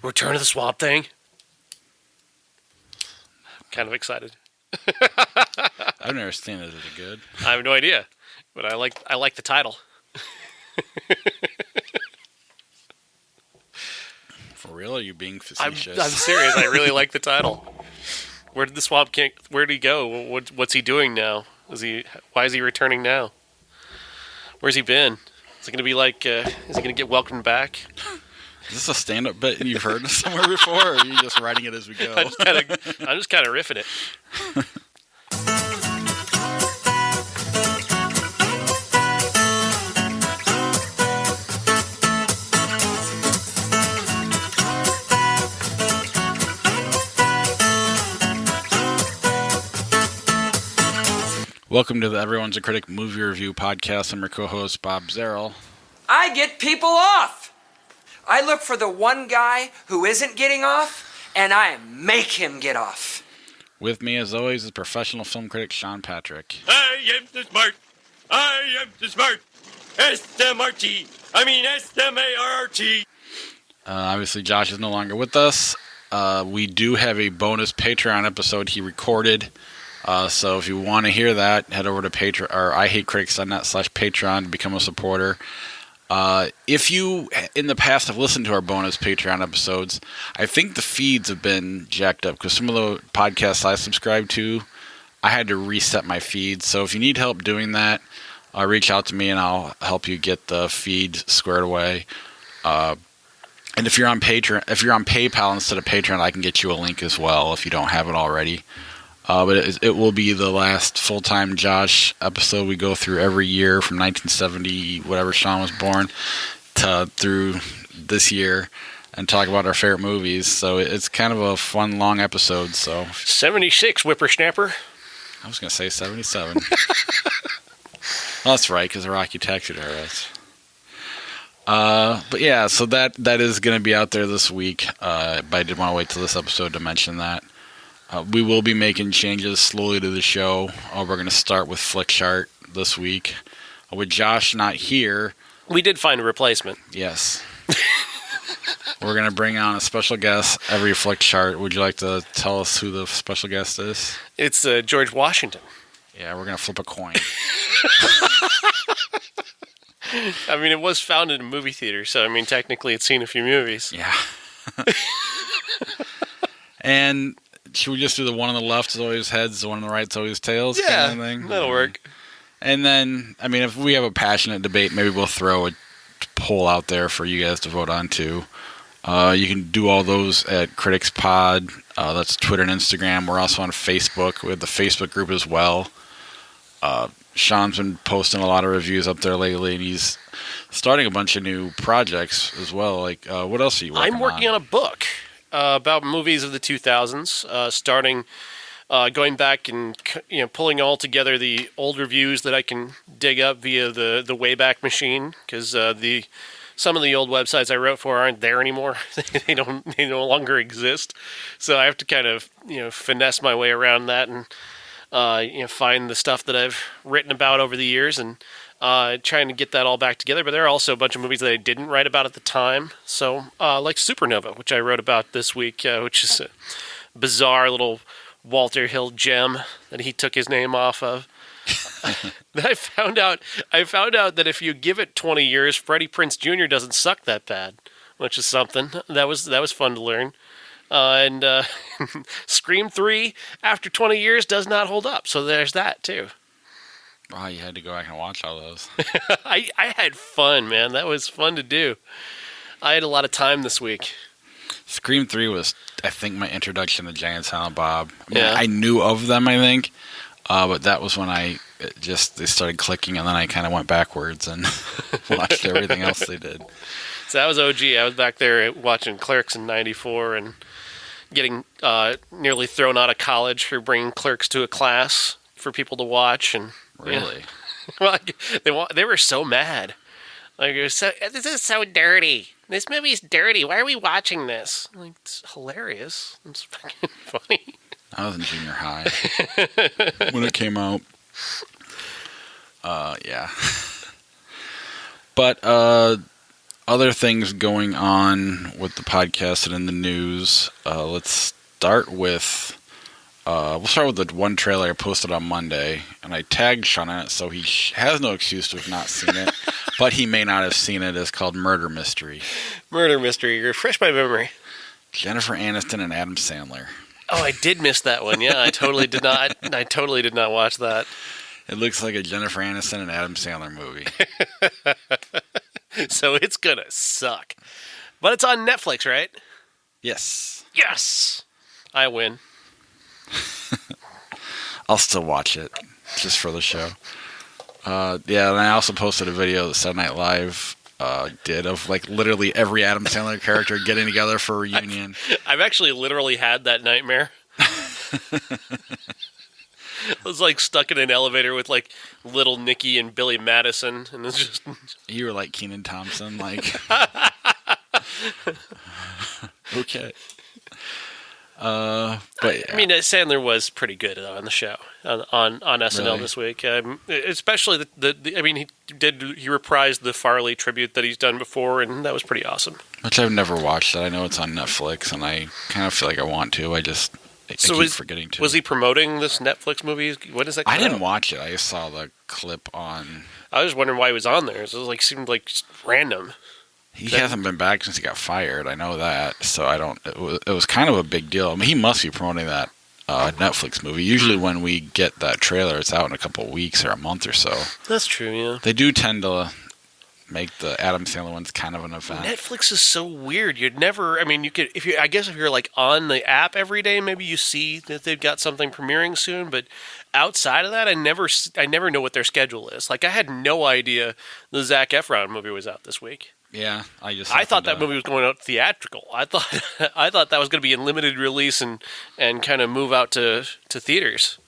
Return of the Swamp Thing. Kind of excited. I've never seen it. Is it good? I have no idea, but I like the title. For real? Are you being facetious? I'm serious. I really like the title. Where did the Swamp King? Where did he go? What's he doing now? Why is he returning now? Where's he been? Is it going to be like? Is he going to get welcomed back? Is this a stand-up bit you've heard somewhere before, or are you just writing it as we go? I'm just kind of riffing it. Welcome to the Everyone's a Critic movie review podcast. I'm your co-host, Bob Zerl. I get people off. I look for the one guy who isn't getting off, and I make him get off. With me, as always, is professional film critic Sean Patrick. I am the smart. I am the smart. S-M-R-T. I mean S-M-A-R-T. Obviously, Josh is no longer with us. We do have a bonus Patreon episode he recorded. So if you want to hear that, head over to Patreon or IHateCritics.net/Patreon to become a supporter. If you, in the past, have listened to our bonus Patreon episodes, I think the feeds have been jacked up because some of the podcasts I subscribe to, I had to reset my feed. So if you need help doing that, reach out to me and I'll help you get the feed squared away. And if you're on PayPal instead of Patreon, I can get you a link as well if you don't have it already. But it will be the last full-time Josh episode we go through every year from 1970, whatever Sean was born, through this year, and talk about our favorite movies. So it's kind of a fun, long episode. 76, whippersnapper. I was going to say 77. Well, that's right, because the Rocky Taxi Driver. But yeah, so that is going to be out there this week. But I did want to wait till this episode to mention that. We will be making changes slowly to the show. We're going to start with Flick Chart this week. With Josh not here... We did find a replacement. Yes. We're going to bring on a special guest every Flick Chart. Would you like to tell us who the special guest is? It's George Washington. Yeah, we're going to flip a coin. I mean, it was found in a movie theater, so, I mean, technically it's seen a few movies. Yeah. And... should we just do the one on the left is always heads, the one on the right is always tails? Yeah, kind of thing? That'll work. And then, I mean, if we have a passionate debate, maybe we'll throw a poll out there for you guys to vote on too. You can do all those at Critics Pod. That's Twitter and Instagram. We're also on Facebook. We have the Facebook group as well. Sean's been posting a lot of reviews up there lately, and he's starting a bunch of new projects as well. Like, what else are you working on? I'm working on a book. About movies of the 2000s, starting going back and pulling all together the old reviews that I can dig up via the Wayback Machine, because some of the old websites I wrote for aren't there anymore. They no longer exist. So I have to kind of finesse my way around that and find the stuff that I've written about over the years and trying to get that all back together. But there are also a bunch of movies that I didn't write about at the time. So, like Supernova, which I wrote about this week, which is a bizarre little Walter Hill gem that he took his name off of. I found out that if you give it 20 years, Freddie Prinze Jr. doesn't suck that bad, which is something. That was fun to learn. And Scream 3, after 20 years, does not hold up. So there's that, too. Wow, you had to go back and watch all those. I had fun, man. That was fun to do. I had a lot of time this week. Scream 3 was, I think, my introduction to Jay and Silent Bob. I knew of them, I think, but that was when they started clicking, and then I kind of went backwards and watched everything else they did. So that was OG. I was back there watching Clerks in '94 and getting nearly thrown out of college for bringing Clerks to a class for people to watch. And really? Yeah. Well, they were so mad. Like, this is so dirty. This movie's dirty. Why are we watching this? Like, it's hilarious. It's fucking funny. I was in junior high when it came out. Yeah. But other things going on with the podcast and in the news. Let's start with... we'll start with the one trailer I posted on Monday, and I tagged Sean in it, so he has no excuse to have not seen it, but he may not have seen it. It's called Murder Mystery. Murder Mystery. Refresh my memory. Jennifer Aniston and Adam Sandler. Oh, I did miss that one. Yeah, I totally did not. I totally did not watch that. It looks like a Jennifer Aniston and Adam Sandler movie. So it's gonna suck. But it's on Netflix, right? Yes. Yes! I win. I'll still watch it, just for the show. Yeah, and I also posted a video that Saturday Night Live did of like literally every Adam Sandler character getting together for a reunion. I've actually literally had that nightmare. I was like stuck in an elevator with like little Nicky and Billy Madison, and it's just You were like Kenan Thompson, like okay. But yeah. I mean, Sandler was pretty good on the show on SNL Really? this week. Especially I mean, he reprised the Farley tribute that he's done before, and that was pretty awesome. Which I've never watched. That I know it's on Netflix, and I kind of feel like I want to. I keep forgetting to. Was he promoting this Netflix movie? When is that? I didn't watch it. I just saw the clip on. I was wondering why he was on there. It was like seemed like just random. He hasn't been back since he got fired. I know that. So I don't. It was kind of a big deal. I mean, he must be promoting that Netflix movie. Usually, when we get that trailer, it's out in a couple of weeks or a month or so. That's true. Yeah. They do tend to make the Adam Sandler ones kind of an event. Netflix is so weird. You'd never. I mean, you could. I guess if you're like on the app every day, maybe you see that they've got something premiering soon. But outside of that, I never know what their schedule is. Like I had no idea the Zac Efron movie was out this week. Yeah, I thought that movie was going out theatrical. I thought that was going to be in limited release and kind of move out to theaters.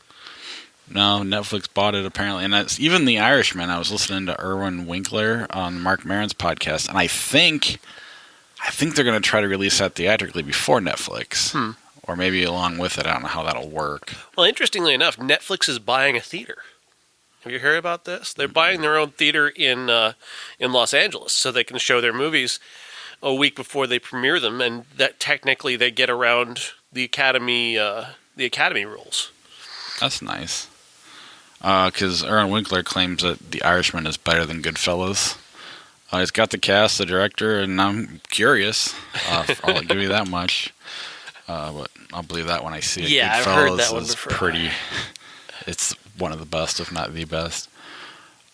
No, Netflix bought it apparently, and that's even The Irishman. I was listening to Erwin Winkler on Mark Maron's podcast, and I think they're going to try to release that theatrically before Netflix, or maybe along with it. I don't know how that'll work. Well, interestingly enough, Netflix is buying a theater. Have you heard about this? They're buying their own theater in Los Angeles so they can show their movies a week before they premiere them, and that technically they get around the Academy rules. That's nice. Because Erwin Winkler claims that The Irishman is better than Goodfellas. He's got the cast, the director, and I'm curious. I'll give you that much. But I'll believe that when I see it. Yeah, Goodfellas I've heard that one is before. pretty. It's one of the best, if not the best.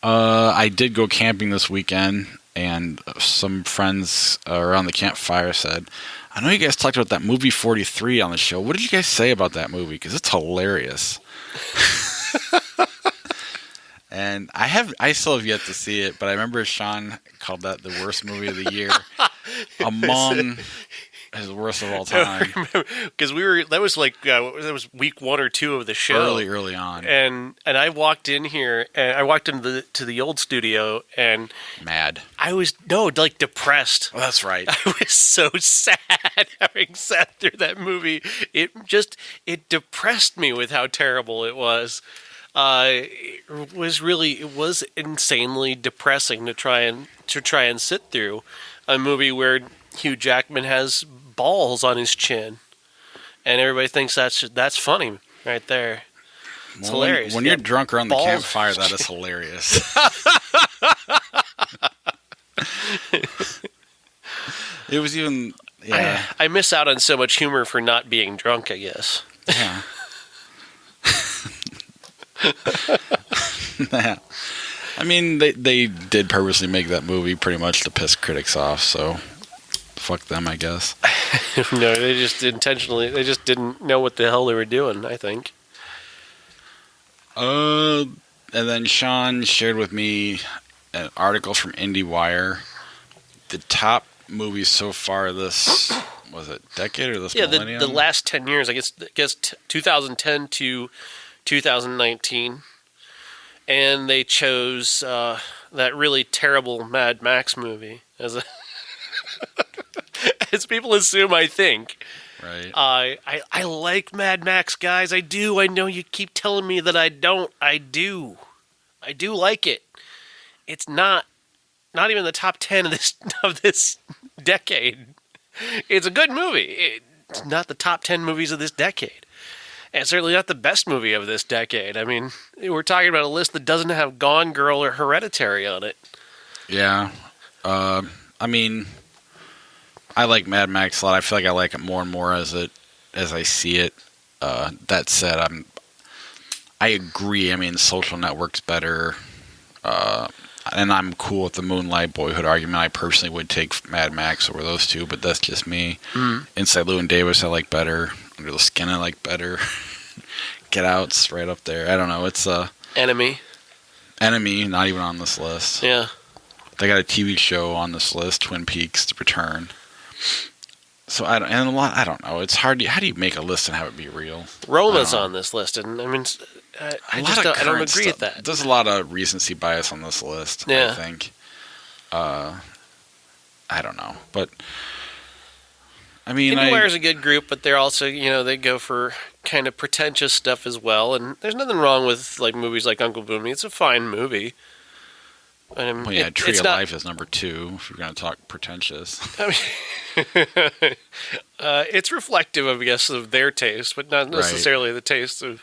I did go camping this weekend, and some friends around the campfire said, I know you guys talked about that movie 43 on the show. What did you guys say about that movie? Because it's hilarious. And I still have yet to see it, but I remember Sean called that the worst movie of the year. Among his worst of all time. Because that was week 1 or 2 of the show. Early on. And I walked in here, and I walked into the old studio, and mad. I was depressed. Oh, that's right. I was so sad having sat through that movie. It depressed me with how terrible it was. It was insanely depressing to try and sit through a movie where Hugh Jackman has balls on his chin, and everybody thinks that's funny right there. It's hilarious. When you're drunk around the campfire, that is hilarious. It was even. Yeah. I miss out on so much humor for not being drunk, I guess. Yeah. I mean, they did purposely make that movie pretty much to piss critics off, so fuck them, I guess. No, they just didn't know what the hell they were doing, I think. And then Sean shared with me an article from IndieWire. The top movies so far this, was it decade or this millennium? The last 10 years, I guess 2010 to 2019. And they chose that really terrible Mad Max movie as people assume, I think. Right. I like Mad Max, guys. I do. I know you keep telling me that I don't. I do. I do like it. It's not not even the top 10 of this decade. It's a good movie. It's not the top 10 movies of this decade. And certainly not the best movie of this decade. I mean, we're talking about a list that doesn't have Gone Girl or Hereditary on it. Yeah. I mean, I like Mad Max a lot. I feel like I like it more and more as I see it. That said, I agree. I mean, Social Network's better. And I'm cool with the Moonlight Boyhood argument. I personally would take Mad Max over those two, but that's just me. Inside Llewyn Davis I like better. Under the Skin I like better. Get Out's right up there. I don't know. It's Enemy, not even on this list. Yeah. They got a TV show on this list, Twin Peaks: The Return. So I don't know. It's hard. How do you make a list and have it be real? Roma's on this list, and I mean, I don't agree with that. There's a lot of recency bias on this list. Yeah. I think. I don't know, but I mean, Hiddenware's a good group, but they're also, they go for kind of pretentious stuff as well. And there's nothing wrong with like movies like Uncle Booney. It's a fine movie. Well, yeah, Tree of Life is number 2 if you're going to talk pretentious. I mean, it's reflective, I guess, of their taste, but not necessarily the taste of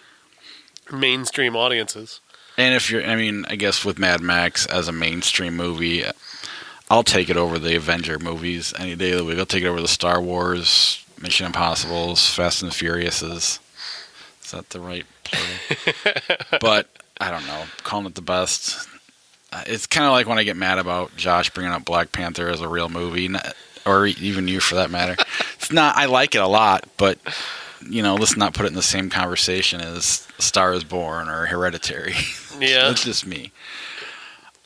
mainstream audiences. And I guess with Mad Max as a mainstream movie, I'll take it over the Avenger movies any day of the week. I'll take it over the Star Wars, Mission Impossibles, Fast and Furiouses. Is that the right plural? But I don't know. Calling it the best. It's kind of like when I get mad about Josh bringing up Black Panther as a real movie, or even you for that matter. It's not. I like it a lot, but let's not put it in the same conversation as Star is Born or Hereditary. Yeah, that's just me.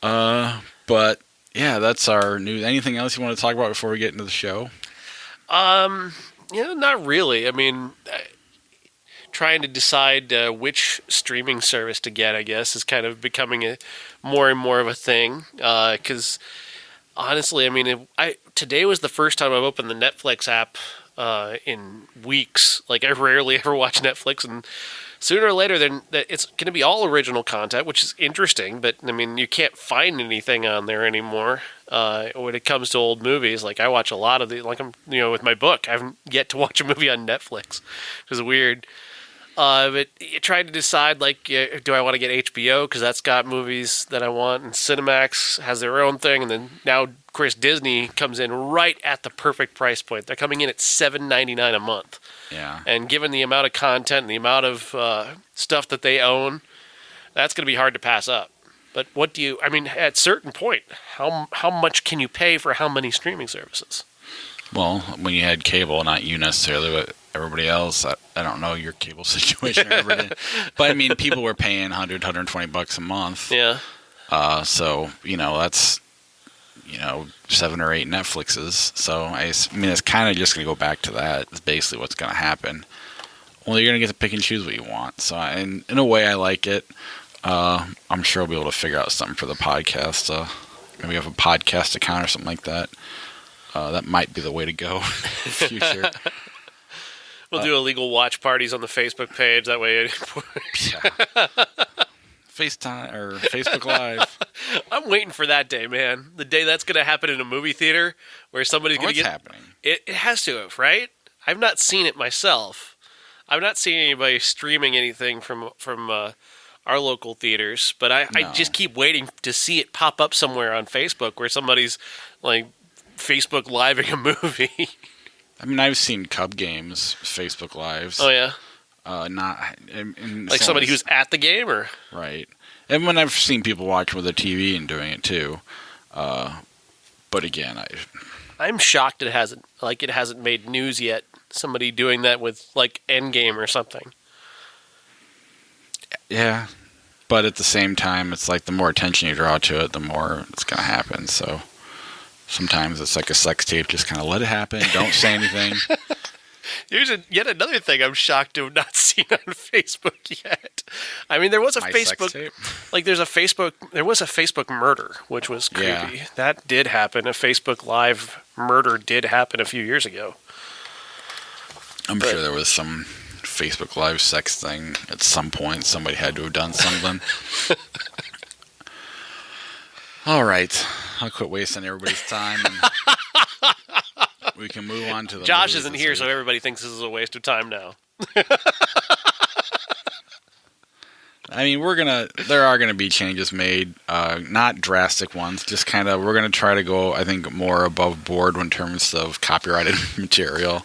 But yeah, that's our news. Anything else you want to talk about before we get into the show? Not really. I mean, trying to decide which streaming service to get, I guess, is kind of becoming more and more of a thing. Because honestly, I mean, today was the first time I've opened the Netflix app in weeks. Like, I rarely ever watch Netflix, and sooner or later, then it's going to be all original content, which is interesting. But I mean, you can't find anything on there anymore when it comes to old movies. Like, I watch a lot of like I'm with my book, I haven't yet to watch a movie on Netflix, which is weird. But you try to decide, like, do I want to get HBO because that's got movies that I want, and Cinemax has their own thing, and then now, of course, Disney comes in right at the perfect price point. They're coming in at $7.99 a month. Yeah. And given the amount of content and the amount of stuff that they own, that's going to be hard to pass up. But at a certain point, how much can you pay for how many streaming services? Well, when you had cable, not you necessarily, but everybody else, I don't know your cable situation or everything. But I mean, people were paying $100, $120 a month. Yeah. So, that's, 7 or 8 Netflixes. So, I mean, it's kind of just going to go back to that. It's basically what's going to happen. Well, you're going to get to pick and choose what you want. So, in a way, I like it. I'm sure I'll be able to figure out something for the podcast. Maybe have a podcast account or something like that. That might be the way to go in the future. We'll do illegal watch parties on the Facebook page. That way, FaceTime or Facebook Live. I'm waiting for that day, man. The day that's going to happen in a movie theater where somebody's going to get. What's happening? It has to have, right? I've not seen it myself. I've not seen anybody streaming anything from our local theaters, but I just keep waiting to see it pop up somewhere on Facebook where somebody's like Facebook living a movie. I mean, I've seen Cub games, Facebook Lives. Oh, yeah? Not like somebody who's at the game, or? Right. And when I've seen people watching with a TV and doing it, too. But again, I'm shocked it hasn't made news yet. Somebody doing that with, like, Endgame or something. Yeah. But at the same time, it's like the more attention you draw to it, the more it's going to happen, so... Sometimes it's like a sex tape, just kind of let it happen, don't say anything. Here's yet another thing I'm shocked to have not seen on Facebook yet. I mean, there was a Facebook, there was a Facebook murder, which was creepy. Yeah. That did happen. A Facebook Live murder did happen a few years ago. I'm sure there was some Facebook Live sex thing at some point. Somebody had to have done something. All right. I'll quit wasting everybody's time. And we can move on to the Josh movies isn't this here, week. so everybody thinks this is a waste of time now. I mean, there are gonna be changes made, not drastic ones. Just kind of, we're gonna try to go, I think, more above board in terms of copyrighted material.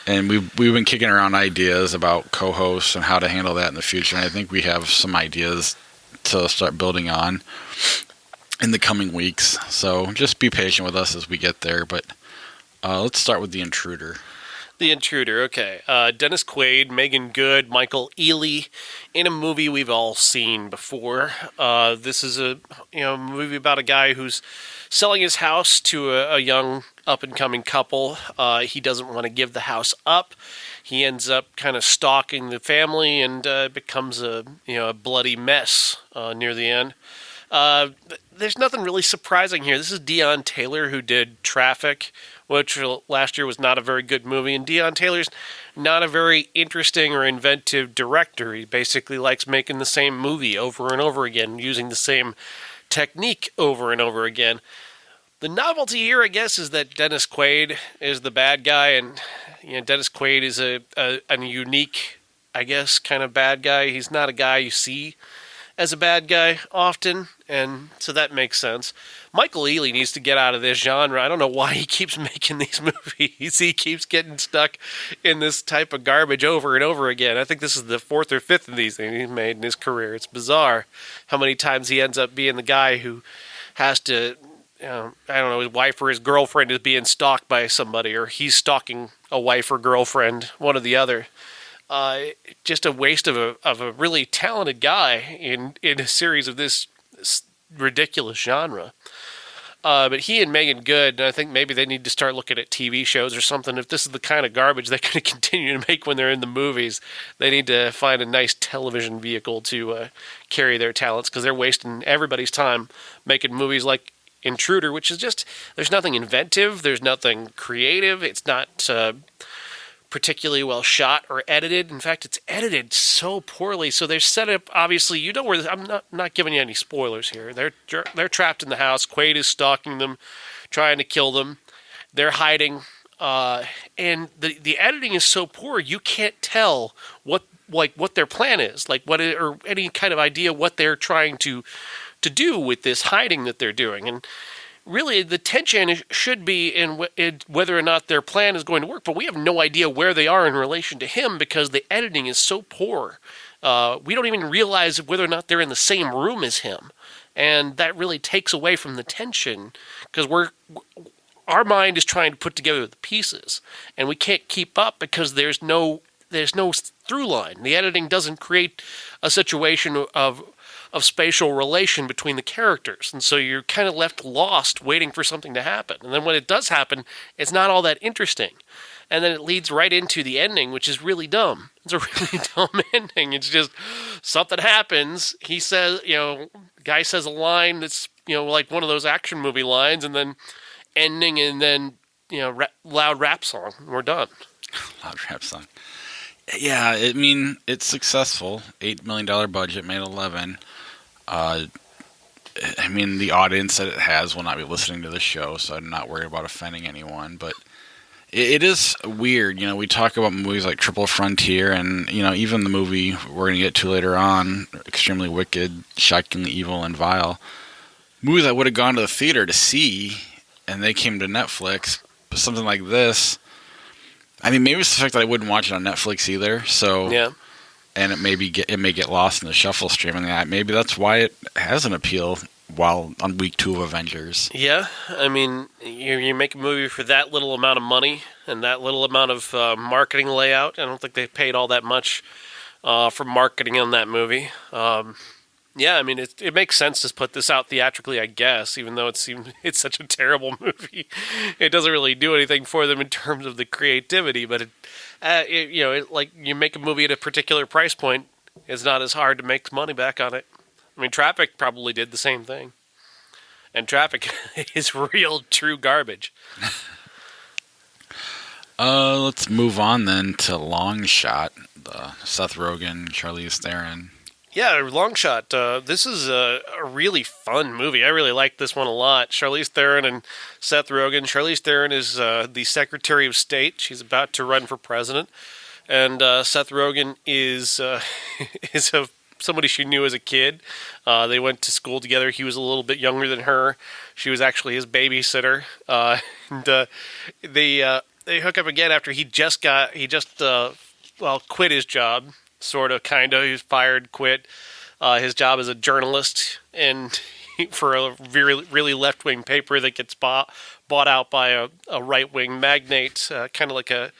And we've been kicking around ideas about co-hosts and how to handle that in the future. And I think we have some ideas to start building on in the coming weeks. So just be patient with us as we get there. But let's start with The Intruder. The Intruder, okay. Dennis Quaid, Megan Good, Michael Ealy, in a movie we've all seen before. This is a movie about a guy who's selling his house to a young up-and-coming couple. He doesn't want to give the house up. He ends up kind of stalking the family and becomes a bloody mess near the end. There's nothing really surprising here. This is Deon Taylor, who did Traffic, which last year was not a very good movie. And Deon Taylor's not a very interesting or inventive director. He basically likes making the same movie over and over again, using the same technique over and over again. The novelty here, I guess, is that Dennis Quaid is the bad guy, and Dennis Quaid is a unique, I guess, kind of bad guy. He's not a guy you see as a bad guy often, and so that makes sense. Michael Ealy needs to get out of this genre. I don't know why he keeps making these movies. He keeps getting stuck in this type of garbage over and over again. I think this is the fourth or fifth of these things he's made in his career. It's bizarre how many times he ends up being the guy who has to, I don't know, his wife or his girlfriend is being stalked by somebody, or he's stalking a wife or girlfriend, one or the other. Just a waste of a really talented guy in a series of this ridiculous genre. But he and Megan Good, and I think maybe they need to start looking at TV shows or something. If this is the kind of garbage they're going to continue to make when they're in the movies, they need to find a nice television vehicle to carry their talents, because they're wasting everybody's time making movies like Intruder, which is just, there's nothing inventive, there's nothing creative, it's not particularly well shot or edited. In fact, it's edited so poorly. So they're set up, obviously, you know where, I'm not giving you any spoilers here. They're trapped in the house. Quaid is stalking them, trying to kill them. They're hiding. And the editing is so poor, you can't tell what their plan is, or any kind of idea what they're trying to do with this hiding that they're doing. And really, the tension should be in whether or not their plan is going to work, but we have no idea where they are in relation to him because the editing is so poor. We don't even realize whether or not they're in the same room as him, and that really takes away from the tension, because our mind is trying to put together the pieces, and we can't keep up because there's no through line. The editing doesn't create a situation of spatial relation between the characters, and so you're kind of left lost waiting for something to happen. And then when it does happen, it's not all that interesting, and then it leads right into the ending, which is really dumb. It's a really dumb ending. It's just something happens, he says, guy says a line that's like one of those action movie lines, and then ending, and then loud rap song, and we're done. Loud rap song. Yeah, I mean, it's successful. $8 million budget, made 11. I mean, the audience that it has will not be listening to the show, so I'm not worried about offending anyone. But it is weird. We talk about movies like Triple Frontier, and even the movie we're going to get to later on, Extremely Wicked, Shockingly Evil, and Vile. Movies I would have gone to the theater to see, and they came to Netflix. But something like this, I mean, maybe it's the fact that I wouldn't watch it on Netflix either. So yeah. And it may get lost in the shuffle stream, and maybe that's why it has an appeal while on week 2 of Avengers. Yeah, I mean, you make a movie for that little amount of money and that little amount of marketing layout. I don't think they paid all that much for marketing on that movie. Yeah, I mean, it makes sense to put this out theatrically, I guess, even though it's such a terrible movie. It doesn't really do anything for them in terms of the creativity, but like you make a movie at a particular price point, it's not as hard to make money back on it. I mean, Traffic probably did the same thing, and Traffic is real, true garbage. Let's move on then to Long Shot, the Seth Rogen, Charlize Theron. Yeah, long shot. This is a really fun movie. I really like this one a lot. Charlize Theron and Seth Rogen. Charlize Theron is the Secretary of State. She's about to run for president, and Seth Rogen is is somebody she knew as a kid. They went to school together. He was a little bit younger than her. She was actually his babysitter, and they hook up again after he just quit his job. Sort of, kind of. He was fired, quit his job as a journalist, and for a really left-wing paper that gets bought out by a right-wing magnate, kind of like a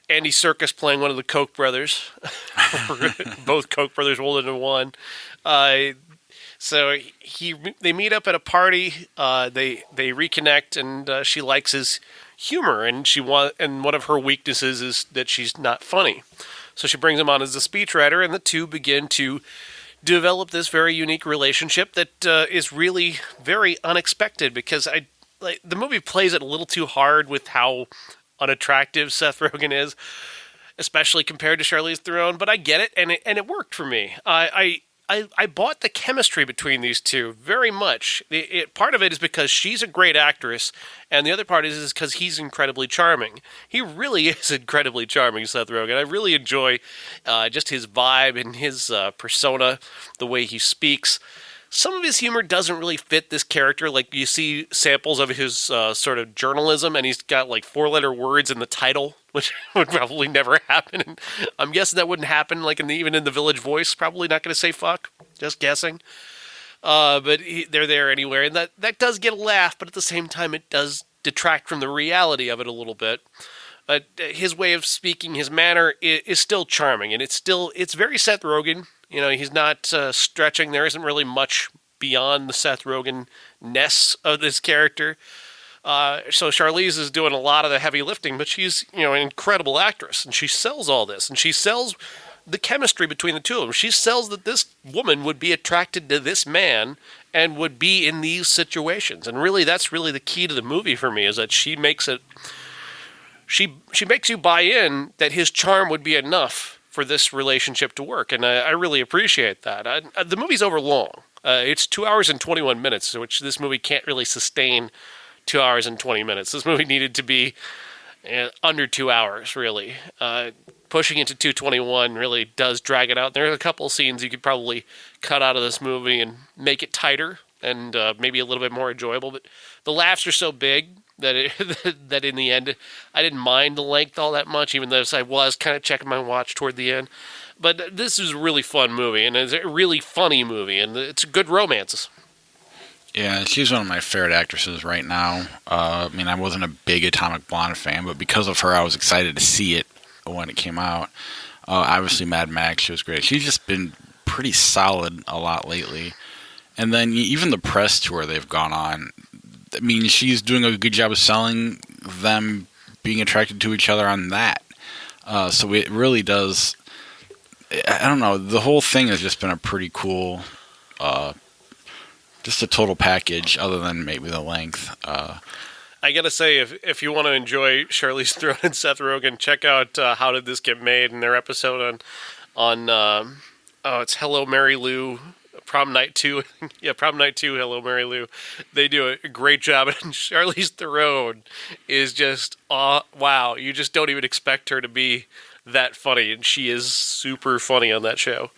Andy Serkis playing one of the Koch brothers. Both Koch brothers rolled into one. So they meet up at a party. They reconnect, and she likes his humor, and one of her weaknesses is that she's not funny. So she brings him on as a speechwriter, and the two begin to develop this very unique relationship that is really very unexpected, because the movie plays it a little too hard with how unattractive Seth Rogen is, especially compared to Charlize Theron. But I get it, and it worked for me. I bought the chemistry between these two very much. Part of it is because she's a great actress, and the other part is because he's incredibly charming. He really is incredibly charming, Seth Rogen. I really enjoy just his vibe and his persona, the way he speaks. Some of his humor doesn't really fit this character. Like, you see samples of his sort of journalism, and he's got like 4-letter words in the title, which would probably never happen. And I'm guessing that wouldn't happen, like even in the Village Voice. Probably not going to say fuck. Just guessing. But they're there anyway, and that does get a laugh. But at the same time, it does detract from the reality of it a little bit. But his way of speaking, his manner is still charming, and it's very Seth Rogen. You know, he's not stretching. There isn't really much beyond the Seth Rogen-ness of this character. So Charlize is doing a lot of the heavy lifting, but she's, an incredible actress, and she sells all this, and she sells the chemistry between the two of them. She sells that this woman would be attracted to this man and would be in these situations. And really, that's really the key to the movie for me, is that she makes it. She makes you buy in that his charm would be enough for this relationship to work, and I really appreciate that. The movie's over long. It's 2 hours and 21 minutes, which this movie can't really sustain 2 hours and 20 minutes. This movie needed to be under 2 hours, really. Pushing it to 2:21 really does drag it out. There are a couple scenes you could probably cut out of this movie and make it tighter and maybe a little bit more enjoyable, but the laughs are so big that in the end, I didn't mind the length all that much, even though I was kind of checking my watch toward the end. But this is a really fun movie, and it's a really funny movie, and it's good romance. Yeah, she's one of my favorite actresses right now. I wasn't a big Atomic Blonde fan, but because of her, I was excited to see it when it came out. Obviously, Mad Max, she was great. She's just been pretty solid a lot lately. And then even the press tour they've gone on, she's doing a good job of selling them being attracted to each other on that. So it really does. I don't know. The whole thing has just been a pretty cool, just a total package, other than maybe the length. I gotta say, if you want to enjoy Charlize Theron and Seth Rogen, check out How Did This Get Made, in their episode on it's Hello Mary Lou. Prom Night 2. Yeah, Prom Night 2, Hello Mary Lou. They do a great job, and Charlize Theron is just, wow. You just don't even expect her to be that funny, and she is super funny on that show.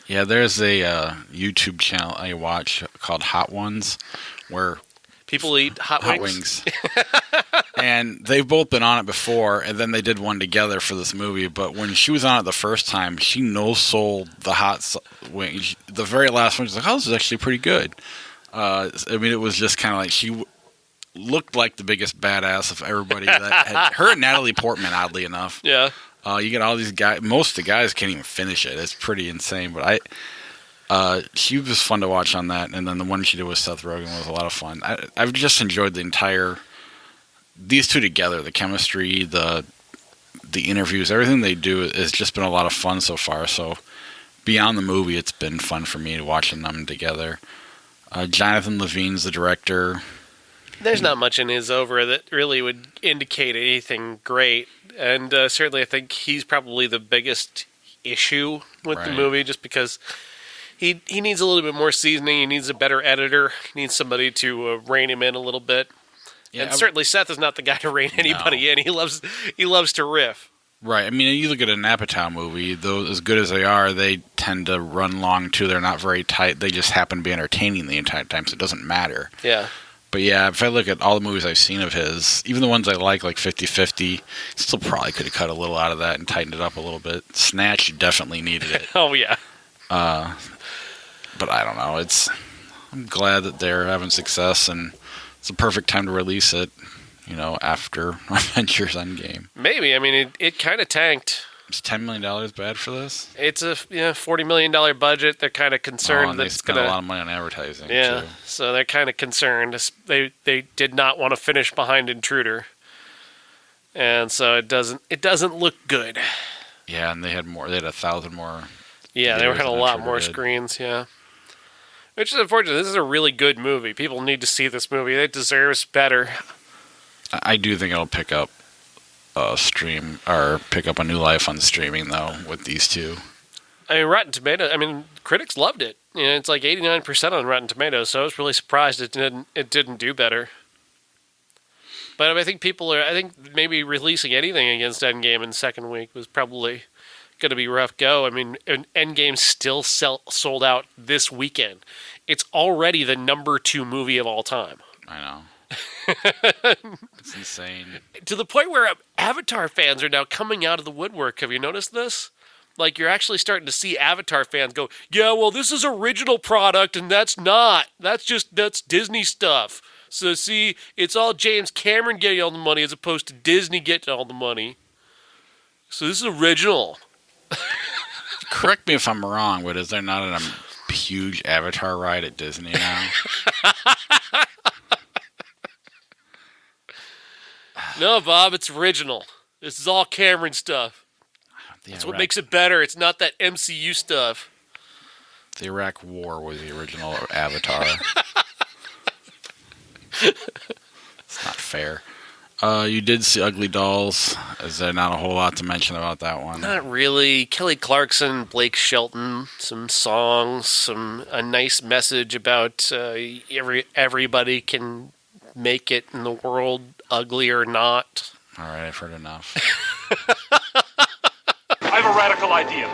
Yeah, there's a YouTube channel I watch called Hot Ones, where people eat hot wings. And they've both been on it before, and then they did one together for this movie. But when she was on it the first time, she no-sold the hot wings. The very last one, she's like, this is actually pretty good. It was just kind of like she looked like the biggest badass of everybody. That had her and Natalie Portman, oddly enough. Yeah. You get all these guys. Most of the guys can't even finish it. It's pretty insane. But she was fun to watch on that. And then the one she did with Seth Rogen was a lot of fun. I've just enjoyed the entire... These two together, the chemistry, the interviews, everything they do has just been a lot of fun so far. So beyond the movie, it's been fun for me watching them together. Jonathan Levine's the director. There's not much in his over that really would indicate anything great. And certainly I think he's probably the biggest issue with the movie, just because he needs a little bit more seasoning. He needs a better editor. He needs somebody to rein him in a little bit. Yeah, and certainly Seth is not the guy to rein anybody in. He loves to riff. Right. I mean, you look at an Apatow movie, though as good as they are, they tend to run long, too. They're not very tight. They just happen to be entertaining the entire time, so it doesn't matter. Yeah. But yeah, if I look at all the movies I've seen of his, even the ones I like 50-50, still probably could have cut a little out of that and tightened it up a little bit. Snatch definitely needed it. Oh, yeah. But I don't know. I'm glad that they're having success, and it's a perfect time to release it, after Avengers Endgame. Maybe. I mean, it kind of tanked. Is $10 million bad for this? It's a $40 million budget. They're kind of concerned that they spent a lot of money on advertising. Yeah, too. So they're kind of concerned. They did not want to finish behind Intruder, and so it doesn't look good. Yeah, and they had more. They had 1,000 more. Yeah, they had a lot more screens. Yeah, which is unfortunate. This is a really good movie. People need to see this movie. It deserves better. I do think it'll pick up stream or pick up a new life on streaming though with these two. I mean, Rotten Tomatoes. I mean, critics loved it. It's like 89% on Rotten Tomatoes. So I was really surprised it didn't do better. But I think I think maybe releasing anything against Endgame in the second week was probably going to be a rough go. I mean, Endgame still sold out this weekend. It's already the number 2 movie of all time. I know. It's insane. To the point where Avatar fans are now coming out of the woodwork. Have you noticed this? Like, you're actually starting to see Avatar fans go, yeah, well, this is original product, and that's not. That's Disney stuff. So, see, it's all James Cameron getting all the money as opposed to Disney getting all the money. So this is original. Correct me if I'm wrong, but is there not a huge Avatar ride at Disney now? No, Bob, it's original. This is all Cameron stuff. That's what makes it better. It's not that MCU stuff. The Iraq War was the original Avatar. It's not fair. You did see Ugly Dolls. Is there not a whole lot to mention about that one? Not really. Kelly Clarkson, Blake Shelton, some songs, a nice message about everybody can make it in the world, ugly or not. All right, I've heard enough. I have a radical idea.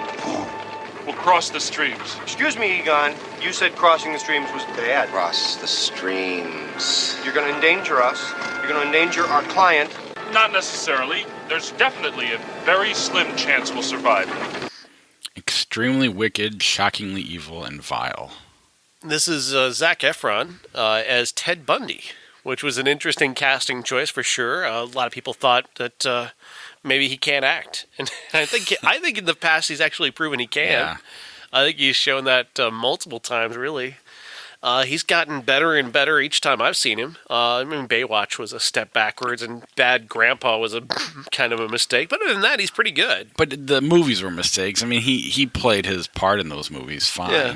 We'll cross the streams. Excuse me, Egon. You said crossing the streams was bad. Cross the streams. You're going to endanger us. You're going to endanger our client. Not necessarily. There's definitely a very slim chance we'll survive. Extremely wicked, shockingly evil, and vile. This is Zac Efron as Ted Bundy, which was an interesting casting choice for sure. A lot of people thought that maybe he can't act, and I think in the past he's actually proven he can. Yeah. I think he's shown that multiple times. Really, he's gotten better and better each time I've seen him. I mean, Baywatch was a step backwards, and Bad Grandpa was a kind of a mistake. But other than that, he's pretty good. But the movies were mistakes. I mean, he played his part in those movies fine. Yeah.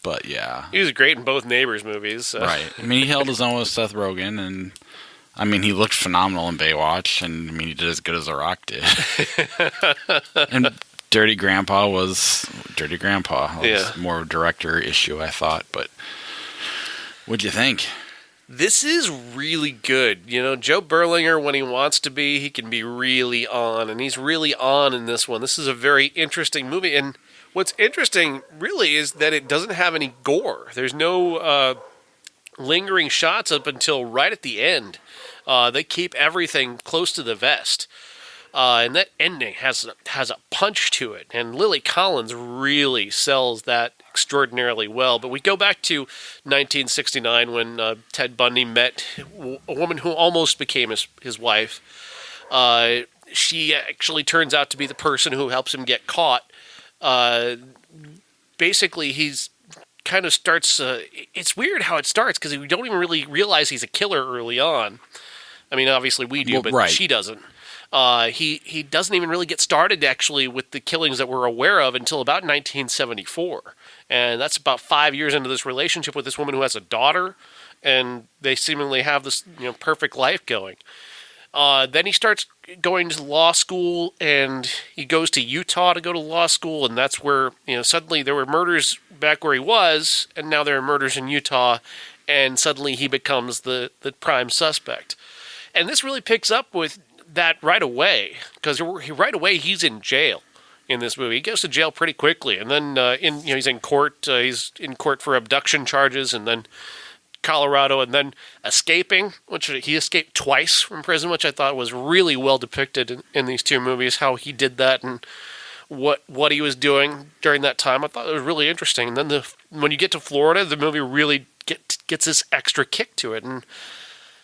But yeah, he was great in both Neighbors movies. So. Right. I mean, he held his own with Seth Rogen, and I mean, he looked phenomenal in Baywatch, and I mean, he did as good as The Rock did. And Dirty Grandpa was Dirty Grandpa. It was more of a director issue, I thought. But what'd you think? This is really good. Joe Berlinger, when he wants to be, he can be really on, and he's really on in this one. This is a very interesting movie, and what's interesting, really, is that it doesn't have any gore. There's no lingering shots up until right at the end. They keep everything close to the vest. And that ending has a punch to it. And Lily Collins really sells that extraordinarily well. But we go back to 1969 when Ted Bundy met a woman who almost became his wife. She actually turns out to be the person who helps him get caught. Basically, he's kind of starts... it's weird how it starts, because we don't even really realize he's a killer early on. I mean, obviously we do, but she doesn't. He doesn't even really get started, actually, with the killings that we're aware of until about 1974. And that's about 5 years into this relationship with this woman who has a daughter, and they seemingly have this perfect life going. Then he starts going to law school, and he goes to Utah to go to law school, and that's where, suddenly there were murders back where he was, and now there are murders in Utah, and suddenly he becomes the prime suspect. And this really picks up with that right away, because right away he's in jail in this movie. He goes to jail pretty quickly, and then he's in court. He's in court for abduction charges, and then Colorado, and then escaping, which he escaped twice from prison, which I thought was really well depicted in these two movies, how he did that and what he was doing during that time. I thought it was really interesting. And then when you get to Florida, the movie really gets this extra kick to it, and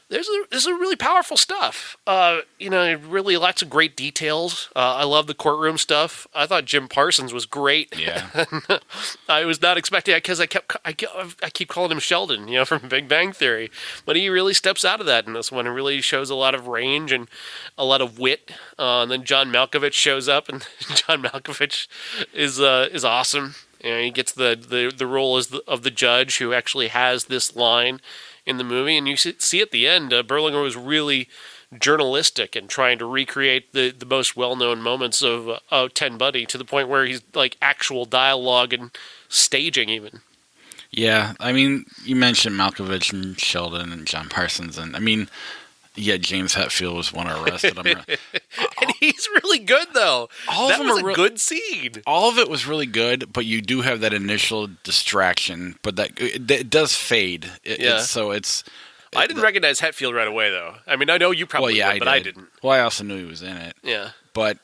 there's a really powerful stuff. Really lots of great details. I love the courtroom stuff. I thought Jim Parsons was great. Yeah. I was not expecting it because I keep calling him Sheldon, from Big Bang Theory, but he really steps out of that in this one and really shows a lot of range and a lot of wit. And then John Malkovich shows up, and John Malkovich is awesome. He gets the role of the judge who actually has this line in the movie, and you see at the end, Berlinger was really journalistic and trying to recreate the most well-known moments of Ted Bundy, to the point where he's like actual dialogue and staging even. Yeah, I mean, you mentioned Malkovich and Sheldon and John Parsons, and I mean, yeah, James Hetfield was one arrested. And he's really good, though. That was a good scene. All of it was really good, but you do have that initial distraction, but it does fade. I didn't recognize Hetfield right away, though. I mean, I know you probably did, but I didn't. Well, I also knew he was in it. Yeah. But,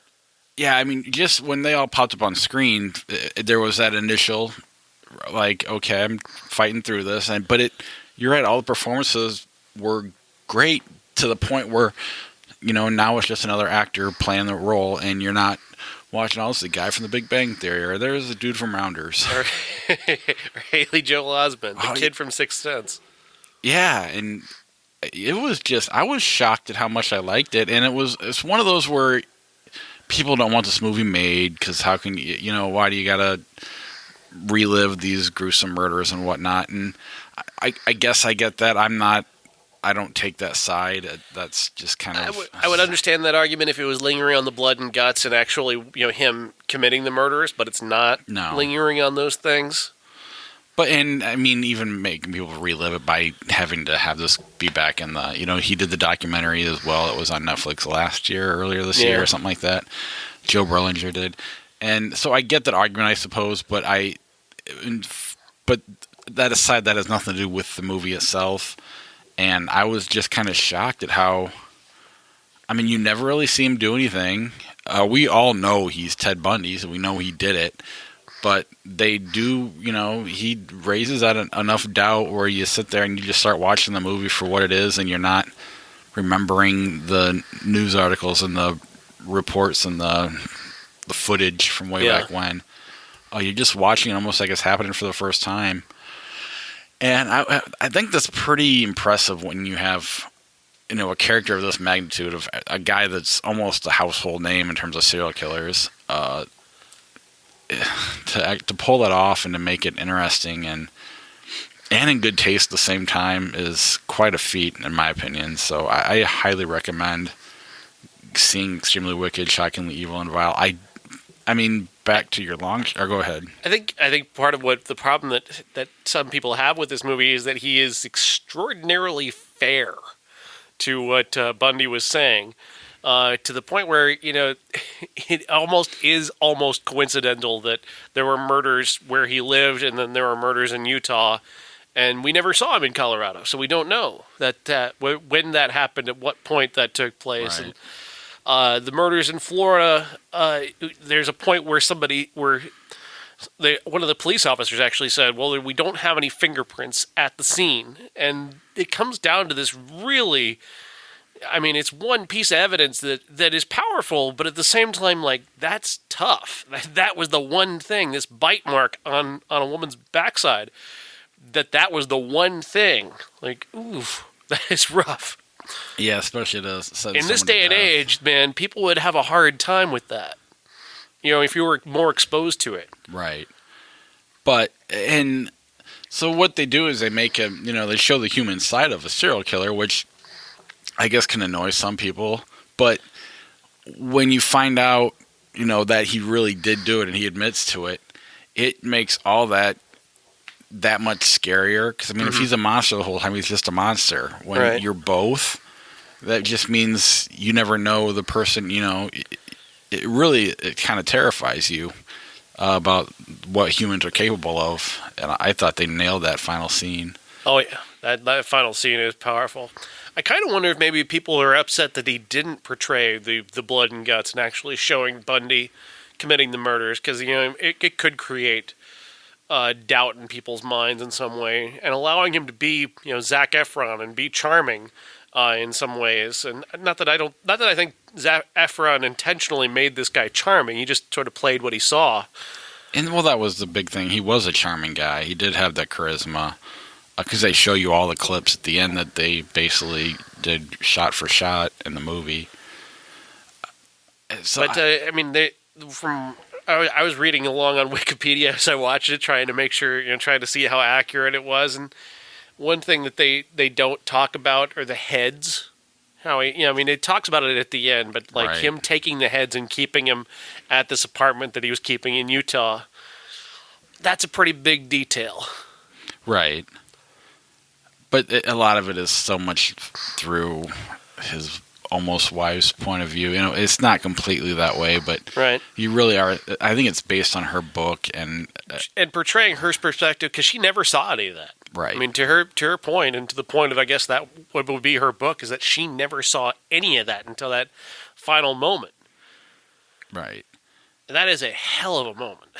yeah, I mean, just when they all popped up on screen, there was that initial, like, okay, I'm fighting through this. But you're right, all the performances were great, to the point where, now it's just another actor playing the role, and you're not watching, this is the guy from The Big Bang Theory, or there's the dude from Rounders. Or Haley Joel Osment, the kid from Sixth Sense. Yeah, and it was just, I was shocked at how much I liked it, and it's one of those where people don't want this movie made, because how can why do you gotta relive these gruesome murders and whatnot? And I guess I get that. I don't take that side. That's just kind of... I would understand that argument if it was lingering on the blood and guts and actually, him committing the murders, but it's not lingering on those things. But, and I mean, even making people relive it by having to have this be back in the, he did the documentary as well. It was on Netflix earlier this year or something like that. Joe Berlinger did. And so I get that argument, I suppose, but that aside, that has nothing to do with the movie itself. And I was just kind of shocked at how, I mean, you never really see him do anything. We all know he's Ted Bundy, so we know he did it. But they do, he raises that enough doubt where you sit there and you just start watching the movie for what it is, and you're not remembering the news articles and the reports and the footage from way back when. You're just watching it almost like it's happening for the first time. And I think that's pretty impressive when you have, a character of this magnitude, of a guy that's almost a household name in terms of serial killers, to pull that off and to make it interesting and in good taste at the same time is quite a feat, in my opinion. So I highly recommend seeing Extremely Wicked, Shockingly Evil, and Vile. I mean, back to your or go ahead. I think part of what the problem that some people have with this movie is that he is extraordinarily fair to what Bundy was saying, to the point where it almost coincidental that there were murders where he lived, and then there were murders in Utah, and we never saw him in Colorado, so we don't know that when that happened, at what point that took place. Right. And the murders in Florida, there's a point where one of the police officers actually said, well, we don't have any fingerprints at the scene. And it comes down to this really, I mean, it's one piece of evidence that is powerful, but at the same time, like, that's tough. That was the one thing, this bite mark on a woman's backside, that was the one thing. Like, oof, that is rough. Yeah, especially in this day and age, man, people would have a hard time with that. If you were more exposed to it. Right. But, and so what they do is they make they show the human side of a serial killer, which I guess can annoy some people. But when you find out, that he really did do it and he admits to it, it makes all that much scarier. Because, if he's a monster the whole time, he's just a monster. When you're both, that just means you never know the person, it kind of terrifies you about what humans are capable of. And I thought they nailed that final scene. Oh, yeah. That final scene is powerful. I kind of wonder if maybe people are upset that he didn't portray the blood and guts and actually showing Bundy committing the murders, because it could create doubt in people's minds in some way, and allowing him to be Zac Efron and be charming in some ways. And not that I think Zac Efron intentionally made this guy charming. He just sort of played what he saw. And that was the big thing. He was a charming guy. He did have that charisma. Because they show you all the clips at the end that they basically did shot for shot in the movie. So but I was reading along on Wikipedia as I watched it, trying to make sure, trying to see how accurate it was. And one thing that they don't talk about are the heads. How it talks about it at the end, but him taking the heads and keeping him at this apartment that he was keeping in Utah. That's a pretty big detail. Right. But a lot of it is so much through his almost wife's point of view. It's not completely that way, but you really are. I think it's based on her book and portraying her perspective, because she never saw any of that. Right. To her point, and to the point of, I guess, that what would be her book, is that she never saw any of that until that final moment. Right. And that is a hell of a moment.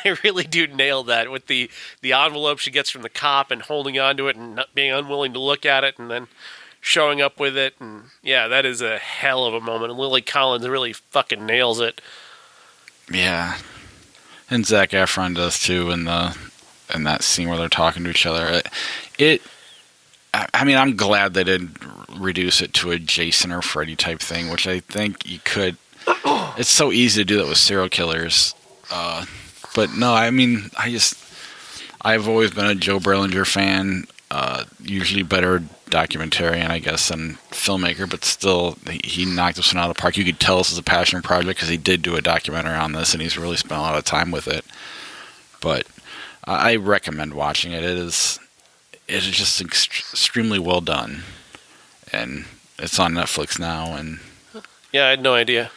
They really do nail that with the envelope she gets from the cop and holding on to it and not being unwilling to look at it and then showing up with it. And yeah, that is a hell of a moment. And Lily Collins really fucking nails it. Yeah. And Zac Efron does too in that scene where they're talking to each other. I'm glad they didn't reduce it to a Jason or Freddy type thing, which I think you could. It's so easy to do that with serial killers. But no, I've always been a Joe Berlinger fan, usually better documentarian, I guess, than filmmaker, but still, he knocked this one out of the park. You could tell this is a passion project because he did do a documentary on this, and he's really spent a lot of time with it. But I recommend watching it. It is just extremely well done, and it's on Netflix now. And yeah, I had no idea.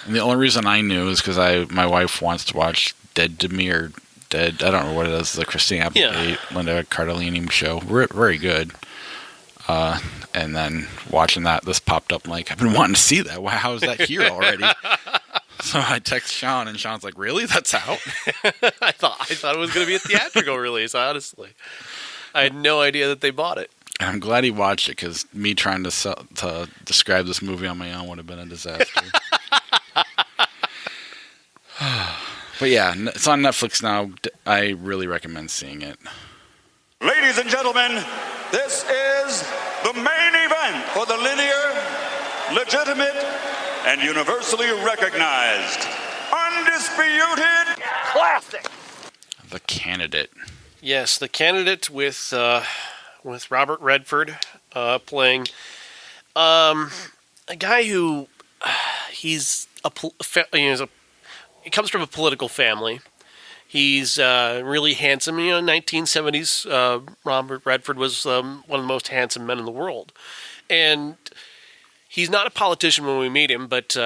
And the only reason I knew is because my wife wants to watch Dead to Me or Dead. I don't know what it is. The Christina Applegate, Linda Cardellini show. Very good. And then watching that, this popped up. I'm like, I've been wanting to see that. Wow, how is that here already? So I text Sean, and Sean's like, "Really? That's out?" I thought it was going to be a theatrical release. Honestly, I had no idea that they bought it. And I'm glad he watched it, because me trying to describe this movie on my own would have been a disaster. But yeah, it's on Netflix now. I really recommend seeing it. Ladies and gentlemen, this is the main event for the linear, legitimate, and universally recognized Undisputed Classic. The Candidate. Yes, The Candidate with Robert Redford playing a guy who he comes from a political family. He's really handsome. 1970s, Robert Redford was one of the most handsome men in the world. And he's not a politician when we meet him, but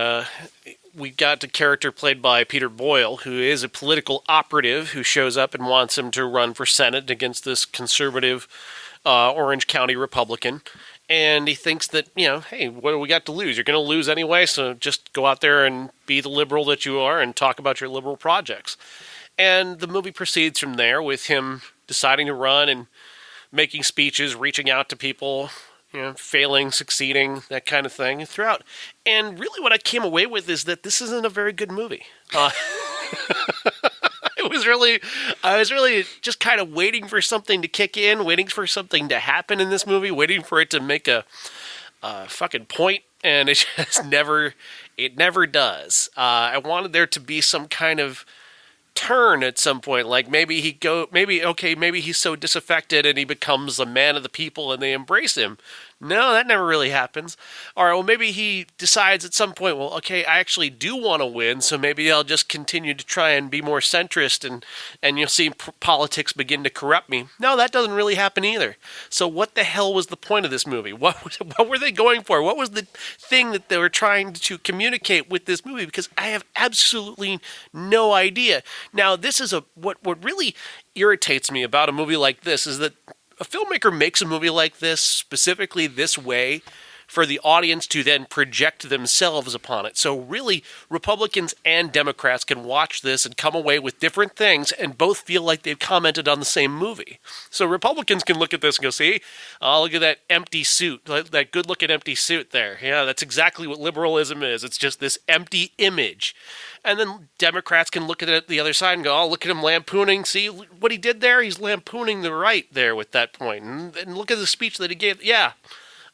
we got the character played by Peter Boyle, who is a political operative who shows up and wants him to run for Senate against this conservative Orange County Republican. And he thinks that, hey, what do we got to lose? You're going to lose anyway, so just go out there and be the liberal that you are and talk about your liberal projects. And the movie proceeds from there with him deciding to run and making speeches, reaching out to people, failing, succeeding, that kind of thing throughout. And really what I came away with is that this isn't a very good movie. I was really just kind of waiting for something to kick in, waiting for something to happen in this movie, waiting for it to make a fucking point, and it just never does. I wanted there to be some kind of turn at some point, like maybe he's so disaffected and he becomes a man of the people and they embrace him. No, that never really happens. All right, well, maybe he decides at some point, well, okay, I actually do want to win, so maybe I'll just continue to try and be more centrist, and you'll see politics begin to corrupt me. No, that doesn't really happen either. So what the hell was the point of this movie? What were they going for? What was the thing that they were trying to communicate with this movie? Because I have absolutely no idea. Now, this is what really irritates me about a movie like this is that a filmmaker makes a movie like this, specifically this way, for the audience to then project themselves upon it. So really, Republicans and Democrats can watch this and come away with different things and both feel like they've commented on the same movie. So Republicans can look at this and go, see, oh, look at that empty suit, that good-looking empty suit there. Yeah, that's exactly what liberalism is. It's just this empty image. And then Democrats can look at it the other side and go, oh, look at him lampooning. See what he did there? He's lampooning the right there with that point. And look at the speech that he gave. Yeah,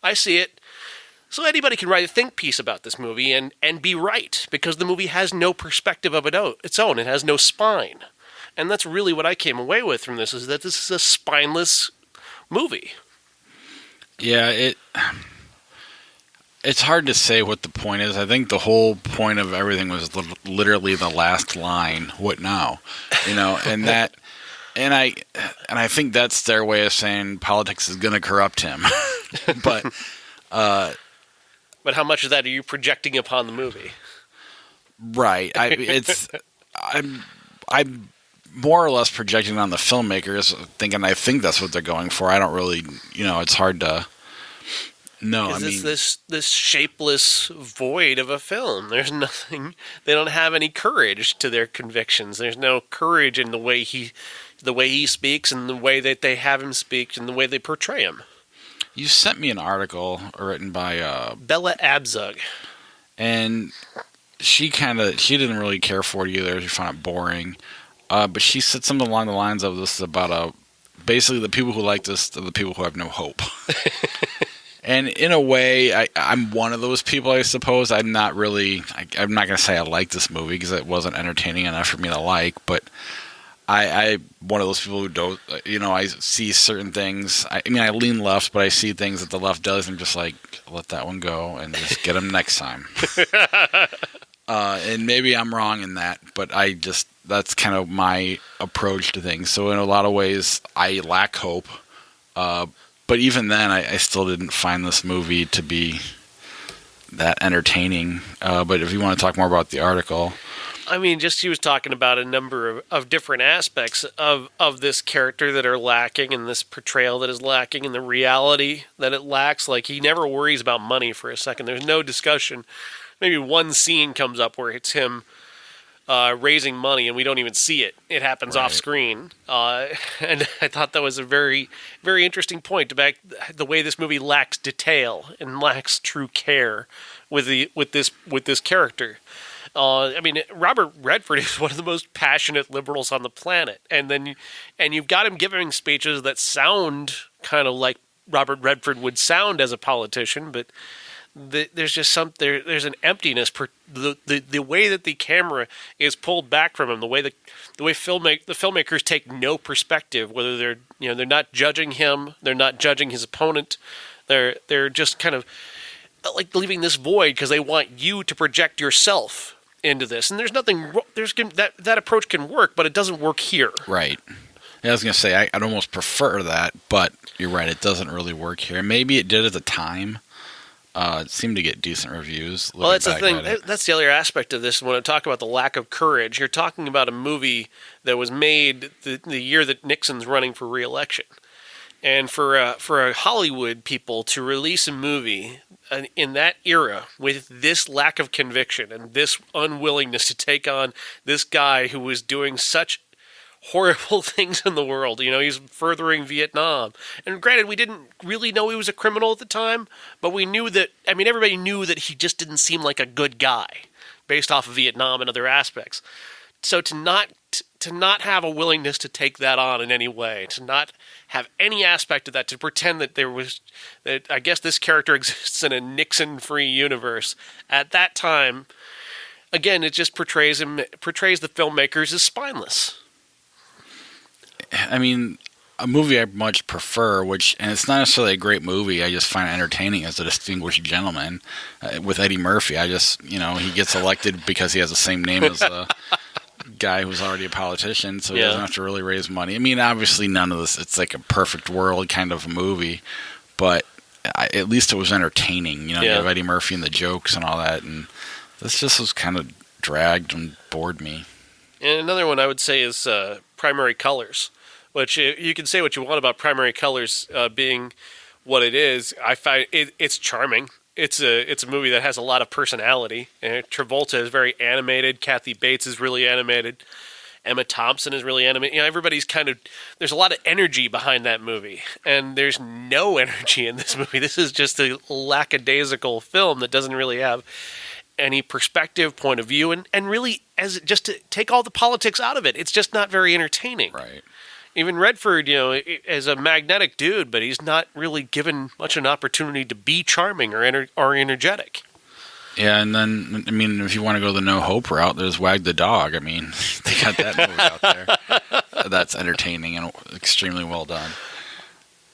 I see it. So anybody can write a think piece about this movie and be right, because the movie has no perspective of its own. It has no spine. And that's really what I came away with from this, is that this is a spineless movie. Yeah, it's hard to say what the point is. I think the whole point of everything was literally the last line, what now? You know, and that, and I think that's their way of saying politics is going to corrupt him. But how much of that are you projecting upon the movie? Right. I'm more or less projecting on the filmmakers, thinking I think that's what they're going for. I don't really, it's hard to know. This shapeless void of a film. There's nothing. They don't have any courage to their convictions. There's no courage in the way he speaks, and the way that they have him speak, and the way they portray him. You sent me an article written by Bella Abzug, and she didn't really care for it either. She found it boring, but she said something along the lines of this is about basically the people who like this are the people who have no hope. And in a way, I'm one of those people, I suppose. I'm not going to say I like this movie because it wasn't entertaining enough for me to like, but I'm one of those people who don't, I see certain things. I lean left, but I see things that the left does, and I'm just like, let that one go and just get them next time. And maybe I'm wrong in that, but that's kind of my approach to things. So in a lot of ways, I lack hope. But even then, I still didn't find this movie to be that entertaining. But if you want to talk more about the article. She was talking about a number of different aspects of this character that are lacking, and this portrayal that is lacking, and the reality that it lacks. Like, he never worries about money for a second. There's no discussion. Maybe one scene comes up where it's him raising money, and we don't even see it. It happens off screen. And I thought that was a very, very interesting point about the way this movie lacks detail and lacks true care with this character. Robert Redford is one of the most passionate liberals on the planet, and you've got him giving speeches that sound kind of like Robert Redford would sound as a politician, but there's just there's an emptiness. The way that the camera is pulled back from him, the way the filmmakers take no perspective, whether they're not judging him, they're not judging his opponent, they're just kind of like leaving this void because they want you to project yourself into this. And there's nothing. That approach can work, but it doesn't work here. Right. Yeah, I was going to say I'd almost prefer that, but you're right. It doesn't really work here. Maybe it did at the time. It seemed to get decent reviews. Well, that's the thing. That's the other aspect of this. When I talk about the lack of courage, you're talking about a movie that was made the year that Nixon's running for re-election. And for a Hollywood people to release a movie in that era with this lack of conviction and this unwillingness to take on this guy who was doing such horrible things in the world. He's furthering Vietnam. And granted, we didn't really know he was a criminal at the time, but we knew that, everybody knew that he just didn't seem like a good guy based off of Vietnam and other aspects. So to not have a willingness to take that on in any way, to not have any aspect of that, to pretend that I guess this character exists in a Nixon-free universe at that time, again, it just portrays the filmmakers as spineless. a movie I much prefer, and it's not necessarily a great movie, I just find it entertaining, as A Distinguished Gentleman with Eddie Murphy. I just, he gets elected because he has the same name as a guy who's already a politician, so he doesn't have to really raise money. I mean, obviously none of this, it's like a perfect world kind of a movie, but at least it was entertaining. You have Eddie Murphy and the jokes and all that, and this just was kind of dragged and bored me. And another one I would say is Primary Colors, which you can say what you want about Primary Colors being what it is. I find it's charming. It's a movie that has a lot of personality. And Travolta is very animated. Kathy Bates is really animated. Emma Thompson is really animated. Everybody's there's a lot of energy behind that movie, and there's no energy in this movie. This is just a lackadaisical film that doesn't really have any perspective, point of view, and really, just to take all the politics out of it, it's just not very entertaining. Right. Even Redford, is a magnetic dude, but he's not really given much an opportunity to be charming or energetic. Yeah, and then, if you want to go the no hope route, there's Wag the Dog. They got that movie out there. That's entertaining and extremely well done.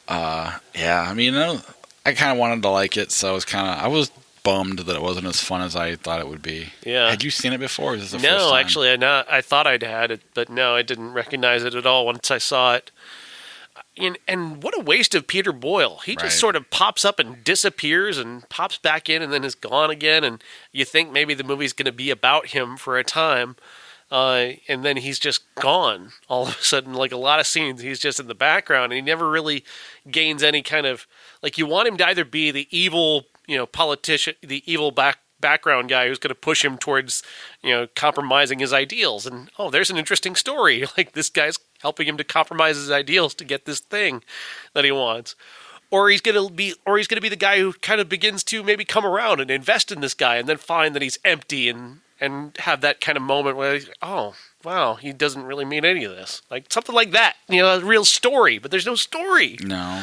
I kind of wanted to like it, so I was bummed that it wasn't as fun as I thought it would be. Yeah. Had you seen it before? Or is this the first time? Actually, I thought I'd had it, but no, I didn't recognize it at all once I saw it. And what a waste of Peter Boyle. He just sort of pops up and disappears and pops back in and then is gone again. And you think maybe the movie's going to be about him for a time. And then he's just gone. All of a sudden, like a lot of scenes, he's just in the background. And he never really gains any kind of... you want him to either be the evil, politician, the evil background guy who's going to push him towards, compromising his ideals. And, there's an interesting story. This guy's helping him to compromise his ideals to get this thing that he wants. Or he's going to be the guy who kind of begins to maybe come around and invest in this guy and then find that he's empty and have that kind of moment where he's, wow, he doesn't really mean any of this. Something like that. A real story, but there's no story. No.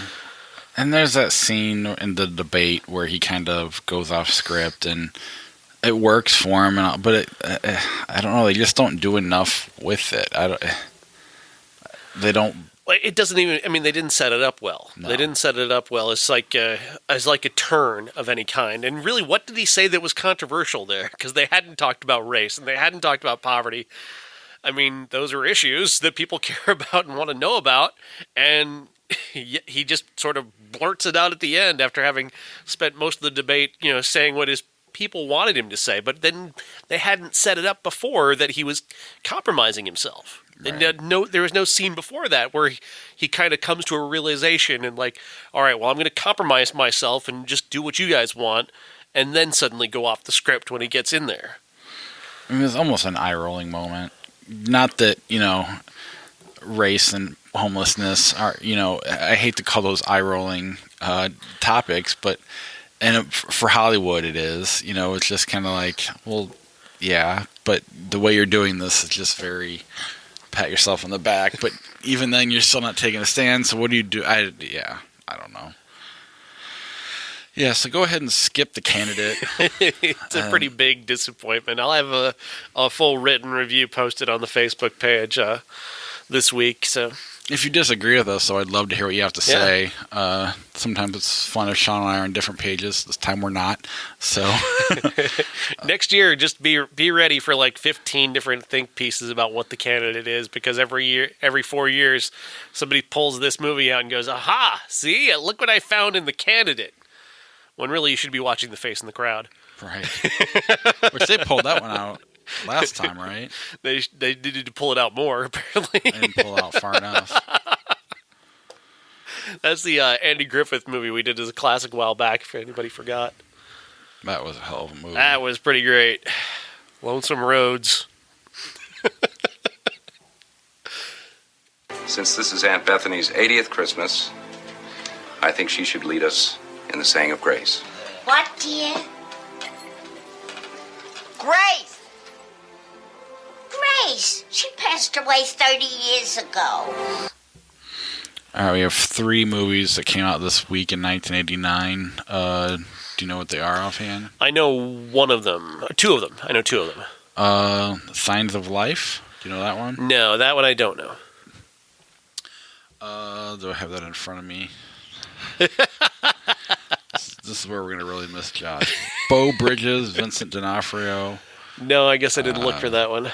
And there's that scene in the debate where he kind of goes off script, and it works for him. But I don't know. They just don't do enough with it. They don't. It doesn't even. They didn't set it up well. No. They didn't set it up well. It's like a turn of any kind. And really, what did he say that was controversial there? Because they hadn't talked about race and they hadn't talked about poverty. Those are issues that people care about and want to know about, and he just sort of blurts it out at the end after having spent most of the debate, saying what his people wanted him to say. But then they hadn't set it up before that he was compromising himself. Right. And there was no scene before that where he kind of comes to a realization and all right, well, I'm going to compromise myself and just do what you guys want, and then suddenly go off the script when he gets in there. It was almost an eye-rolling moment. Not that, race and homelessness are, I hate to call those eye-rolling topics, but for Hollywood it is. It's just kind of well, yeah, but the way you're doing this is just very pat yourself on the back. But even then, you're still not taking a stand. So what do you do? I don't know. Yeah, so go ahead and skip the candidate. It's a pretty big disappointment. I'll have a full written review posted on the Facebook page this week. So if you disagree with us, though, I'd love to hear what you have to say. Sometimes it's fun if Sean and I are on different pages. This time we're not. So next year, just be ready for 15 different think pieces about what the candidate is, because every 4 years, somebody pulls this movie out and goes, "Aha! See, look what I found in the candidate." When really you should be watching The Face in the Crowd. Right. Which they pulled that one out last time, right? They needed to pull it out more, apparently. They didn't pull it out far enough. That's the Andy Griffith movie we did as a classic a while back, if anybody forgot. That was a hell of a movie. That was pretty great. Lonesome Rhodes. Since this is Aunt Bethany's 80th Christmas, I think she should lead us in the saying of grace. What, dear? Grace! Grace! She passed away 30 years ago. All right, we have 3 movies that came out this week in 1989. Do you know what they are offhand? I know one of them. 2 of them. I know 2 of them. Signs of Life. Do you know that one? No, that one I don't know. Do I have that in front of me? This is where we're going to really miss Josh. Beau Bridges, Vincent D'Onofrio. No, I guess I didn't look for that one.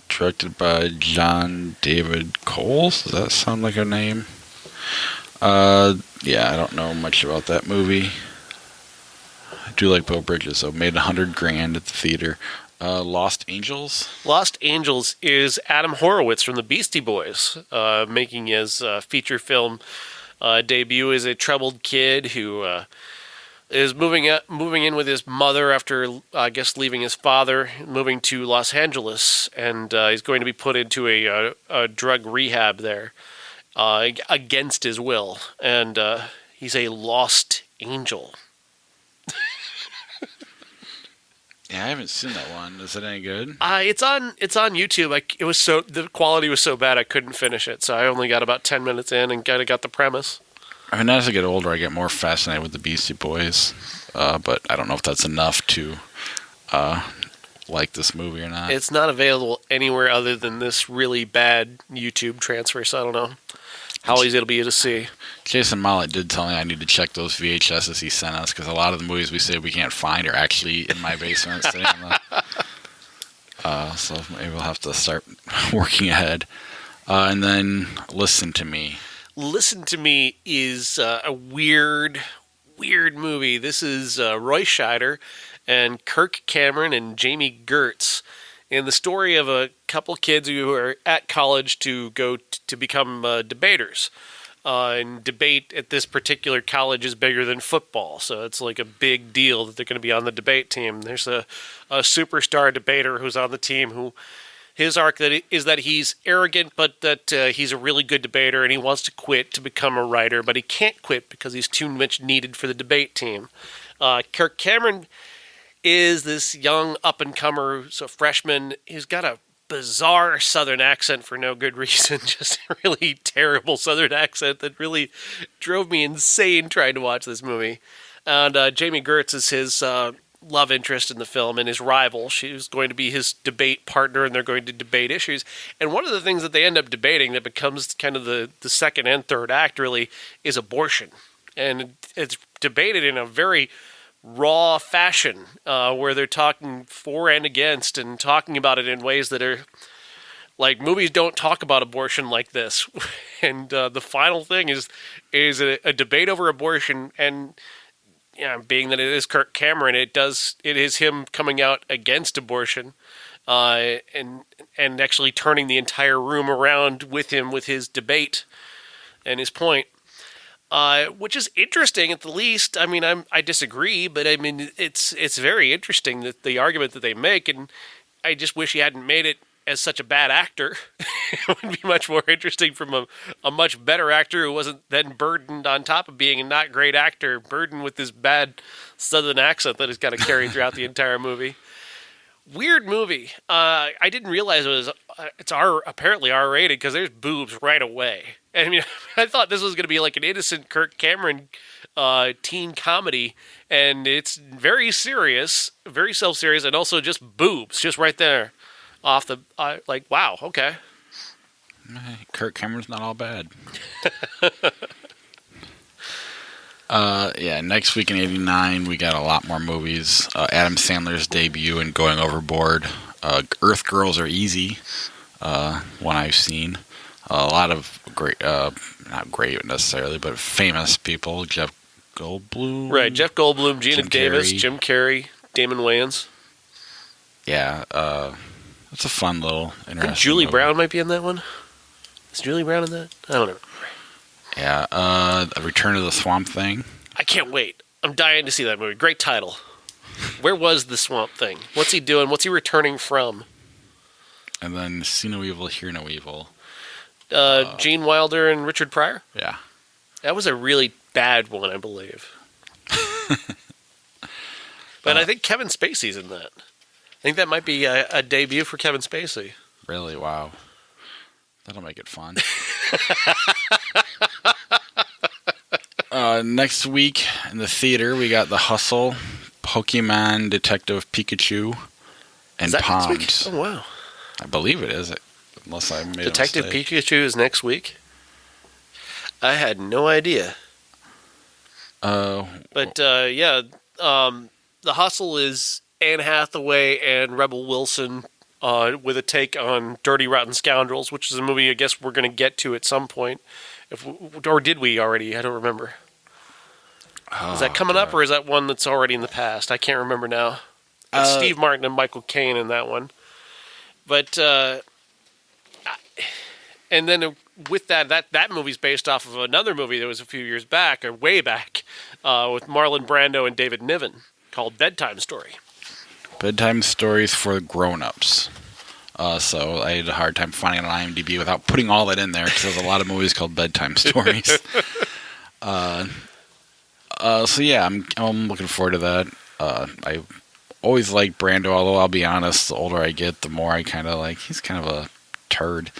Directed by John David Coles. Does that sound like a name? Yeah, I don't know much about that movie. I do like Beau Bridges, so made $100,000 at the theater. Lost Angels. Lost Angels is Adam Horowitz from the Beastie Boys, making his feature film debut as a troubled kid who is moving in with his mother after, I guess, leaving his father, moving to Los Angeles, and he's going to be put into a drug rehab there against his will, and he's a lost angel. Yeah, I haven't seen that one. Is it any good? It's on YouTube. The quality was so bad I couldn't finish it, so I only got about 10 minutes in and got the premise. I mean, as I get older, I get more fascinated with the Beastie Boys, but I don't know if that's enough to like this movie or not. It's not available anywhere other than this really bad YouTube transfer, so I don't know how easy it'll be to see. Jason Mollett did tell me I need to check those VHSs he sent us, because a lot of the movies we say we can't find are actually in my basement sitting in the... so maybe we'll have to start working ahead. And then Listen to Me. Listen to Me is a weird movie. This is Roy Scheider and Kirk Cameron and Jamie Gertz in the story of a couple kids who are at college to go to become debaters. And debate at this particular college is bigger than football, so it's like a big deal that they're going to be on the debate team. There's a superstar debater who's on the team who... His arc is that he's arrogant, but that he's a really good debater, and he wants to quit to become a writer, but he can't quit because he's too much needed for the debate team. Kirk Cameron is this young up-and-comer, so freshman. He's got a bizarre Southern accent for no good reason, just a really terrible Southern accent that really drove me insane trying to watch this movie. And Jamie Gertz is his... love interest in the film and his rival. She's going to be his debate partner, and they're going to debate issues. And one of the things that they end up debating that becomes kind of the second and third act really is abortion. And it's debated in a very raw fashion where they're talking for and against and talking about it in ways that are like movies don't talk about abortion like this. And the final thing is a debate over abortion, and being that it is Kirk Cameron, it is him coming out against abortion, and actually turning the entire room around with him with his debate and his point, which is interesting at the least. I mean, I disagree, but I mean it's very interesting that the argument that they make, and I just wish he hadn't made it as such a bad actor. It would be much more interesting from a much better actor who wasn't then burdened on top of being a not great actor, burdened with this bad Southern accent that he's got to carry throughout the entire movie. Weird movie. I didn't realize it's apparently R-rated because there's boobs right away. I mean, I thought this was going to be like an innocent Kirk Cameron teen comedy, and it's very serious, very self-serious, and also just boobs, just right there. Off the wow, okay. Kirk Cameron's not all bad. Next week in '89 we got a lot more movies. Adam Sandler's debut in Going Overboard. Earth Girls Are Easy, one I've seen. A lot of great, not great necessarily, but famous people. Jeff Goldblum. Right, Jeff Goldblum, Gina Jim Davis, Carrey. Jim Carrey, Damon Wayans. Yeah, it's a fun little interesting I think Julie movie. Brown might be in that one. Is Julie Brown in that? I don't know. Yeah, A Return to the Swamp Thing. I can't wait. I'm dying to see that movie. Great title. Where was the Swamp Thing? What's he doing? What's he returning from? And then See No Evil, Hear No Evil. Gene Wilder and Richard Pryor? Yeah. That was a really bad one, I believe. But I think Kevin Spacey's in that. I think that might be a debut for Kevin Spacey. Really? Wow. That'll make it fun. Next week in the theater, we got The Hustle, Pokemon Detective Pikachu, and Is that Ponds. next week? Oh, wow. I believe it is, unless I made Detective a mistake. Pikachu is next week? I had no idea. But yeah, The Hustle is Anne Hathaway and Rebel Wilson with a take on Dirty Rotten Scoundrels, which is a movie I guess we're going to get to at some point. Or did we already? I don't remember. Is that coming up, or is that one that's already in the past? I can't remember now. It's Steve Martin and Michael Caine in that one. But, and then with that movie's based off of another movie that was a few years back, or way back, with Marlon Brando and David Niven, called Bedtime Story. Bedtime Stories for grown-ups. So I had a hard time finding it on IMDb without putting all that in there, because there's a lot of movies called Bedtime Stories. So yeah, I'm looking forward to that. I always liked Brando, although I'll be honest, the older I get, the more I kind of like, he's kind of a turd.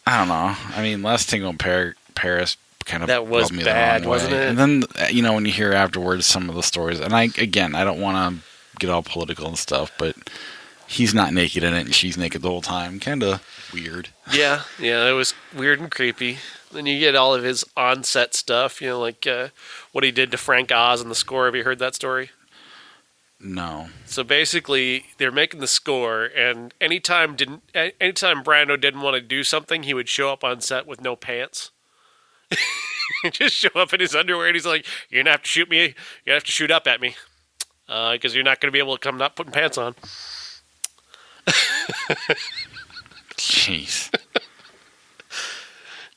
I don't know. I mean, Last Tango in Paris kind of that was rubbed me bad, the wrong wasn't way. it? And then, when you hear afterwards some of the stories, and I don't want to get all political and stuff, but he's not naked in it and she's naked the whole time. Kind of weird. Yeah, it was weird and creepy. Then you get all of his on-set stuff, like what he did to Frank Oz in the score. Have you heard that story? No. So basically, they're making the score, and anytime Brando didn't want to do something, he would show up on set with no pants. He'd just show up in his underwear, and he's like, "You're gonna have to shoot me. You're gonna have to shoot up at me, because you're not gonna be able to come not putting pants on." Jeez.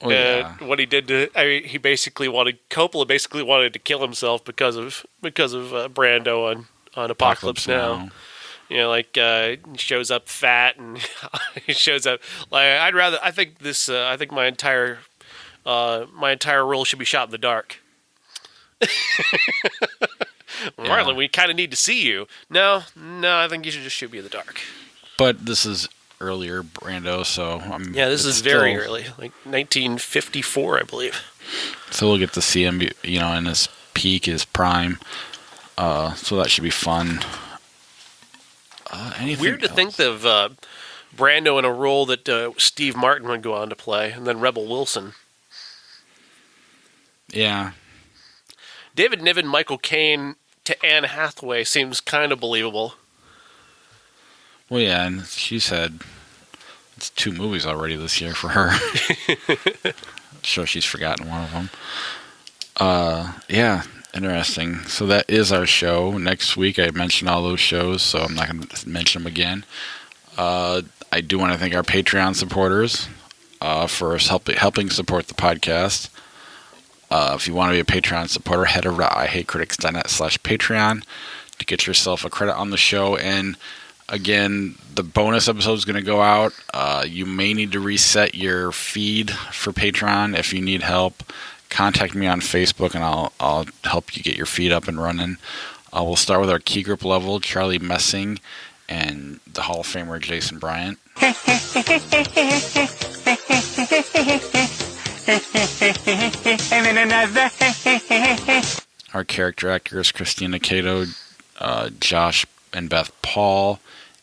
Oh, yeah. What he did Coppola basically wanted to kill himself because of Brando on Apocalypse Now. He shows up fat and he shows up like I think my entire role should be shot in the dark. Marlon, we kind of need to see you. No, I think you should just shoot me in the dark. But this is earlier Brando, so this is very early, like 1954, I believe. So we'll get to see him, in his peak, his prime. So that should be fun. Weird to think of Brando in a role that Steve Martin would go on to play, and then Rebel Wilson. Yeah. David Niven, Michael Caine to Anne Hathaway seems kind of believable. Well, yeah, and she's had 2 movies already this year for her. Sure, she's forgotten one of them. Yeah, interesting. So that is our show. Next week, I mentioned all those shows, so I'm not going to mention them again. I do want to thank our Patreon supporters for helping support the podcast. If you want to be a Patreon supporter, head over to ihatecritics.net/Patreon to get yourself a credit on the show. And again, the bonus episode is going to go out. You may need to reset your feed for Patreon. If you need help, contact me on Facebook, and I'll help you get your feed up and running. We'll start with our key group level, Charlie Messing, and the Hall of Famer, Jason Bryant. Our character actors, Christina Cato, Josh and Beth Paul,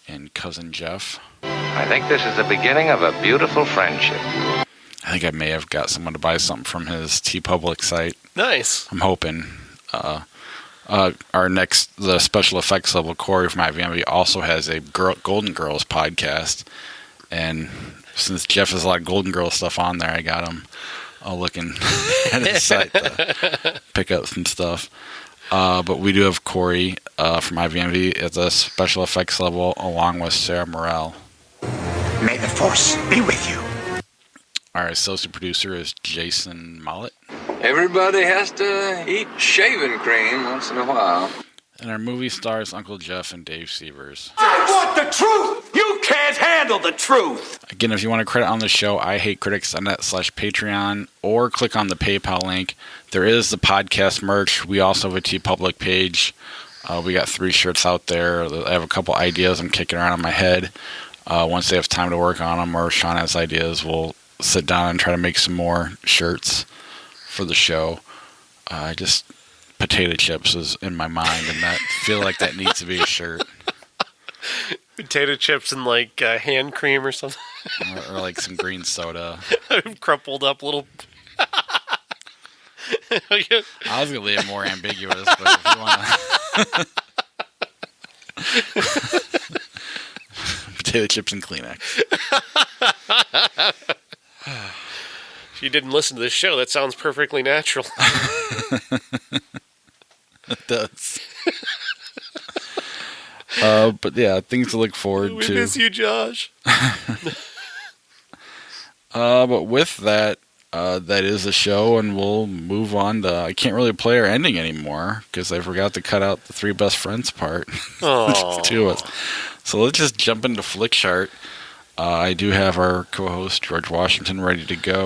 and Cousin Jeff. I think this is the beginning of a beautiful friendship. I think I may have got someone to buy something from his TeePublic site. Nice. I'm hoping. The special effects level, Corey from IVMV, also has a Golden Girls podcast. And since Jeff has a lot of Golden Girls stuff on there, I got him looking at his site to pick up some stuff. But we do have Corey from IVMV at the special effects level, along with Sarah Morrell. May the Force be with you. Our associate producer is Jason Mollett. Everybody has to eat shaving cream once in a while. And our movie stars Uncle Jeff and Dave Severs. I want the truth! You can't handle the truth! Again, if you want to credit on the show, ihatecritics.net/Patreon, or click on the PayPal link. There is the podcast merch. We also have a TeePublic page. We got 3 shirts out there. I have a couple ideas I'm kicking around in my head. Once they have time to work on them, or Sean has ideas, we'll sit down and try to make some more shirts for the show. Just potato chips is in my mind, and I feel like that needs to be a shirt. Potato chips and hand cream or something. or like some green soda. Crumpled up little. I was gonna leave it more ambiguous, but if you want to. Potato chips and Kleenex. If you didn't listen to this show, that sounds perfectly natural. It does. But yeah, things to look forward to. We miss you, Josh. But with that, that is the show, and we'll move on to. I can't really play our ending anymore because I forgot to cut out the three best friends part. Just two of us. So let's just jump into Flick Chart. I do have our co-host George Washington ready to go.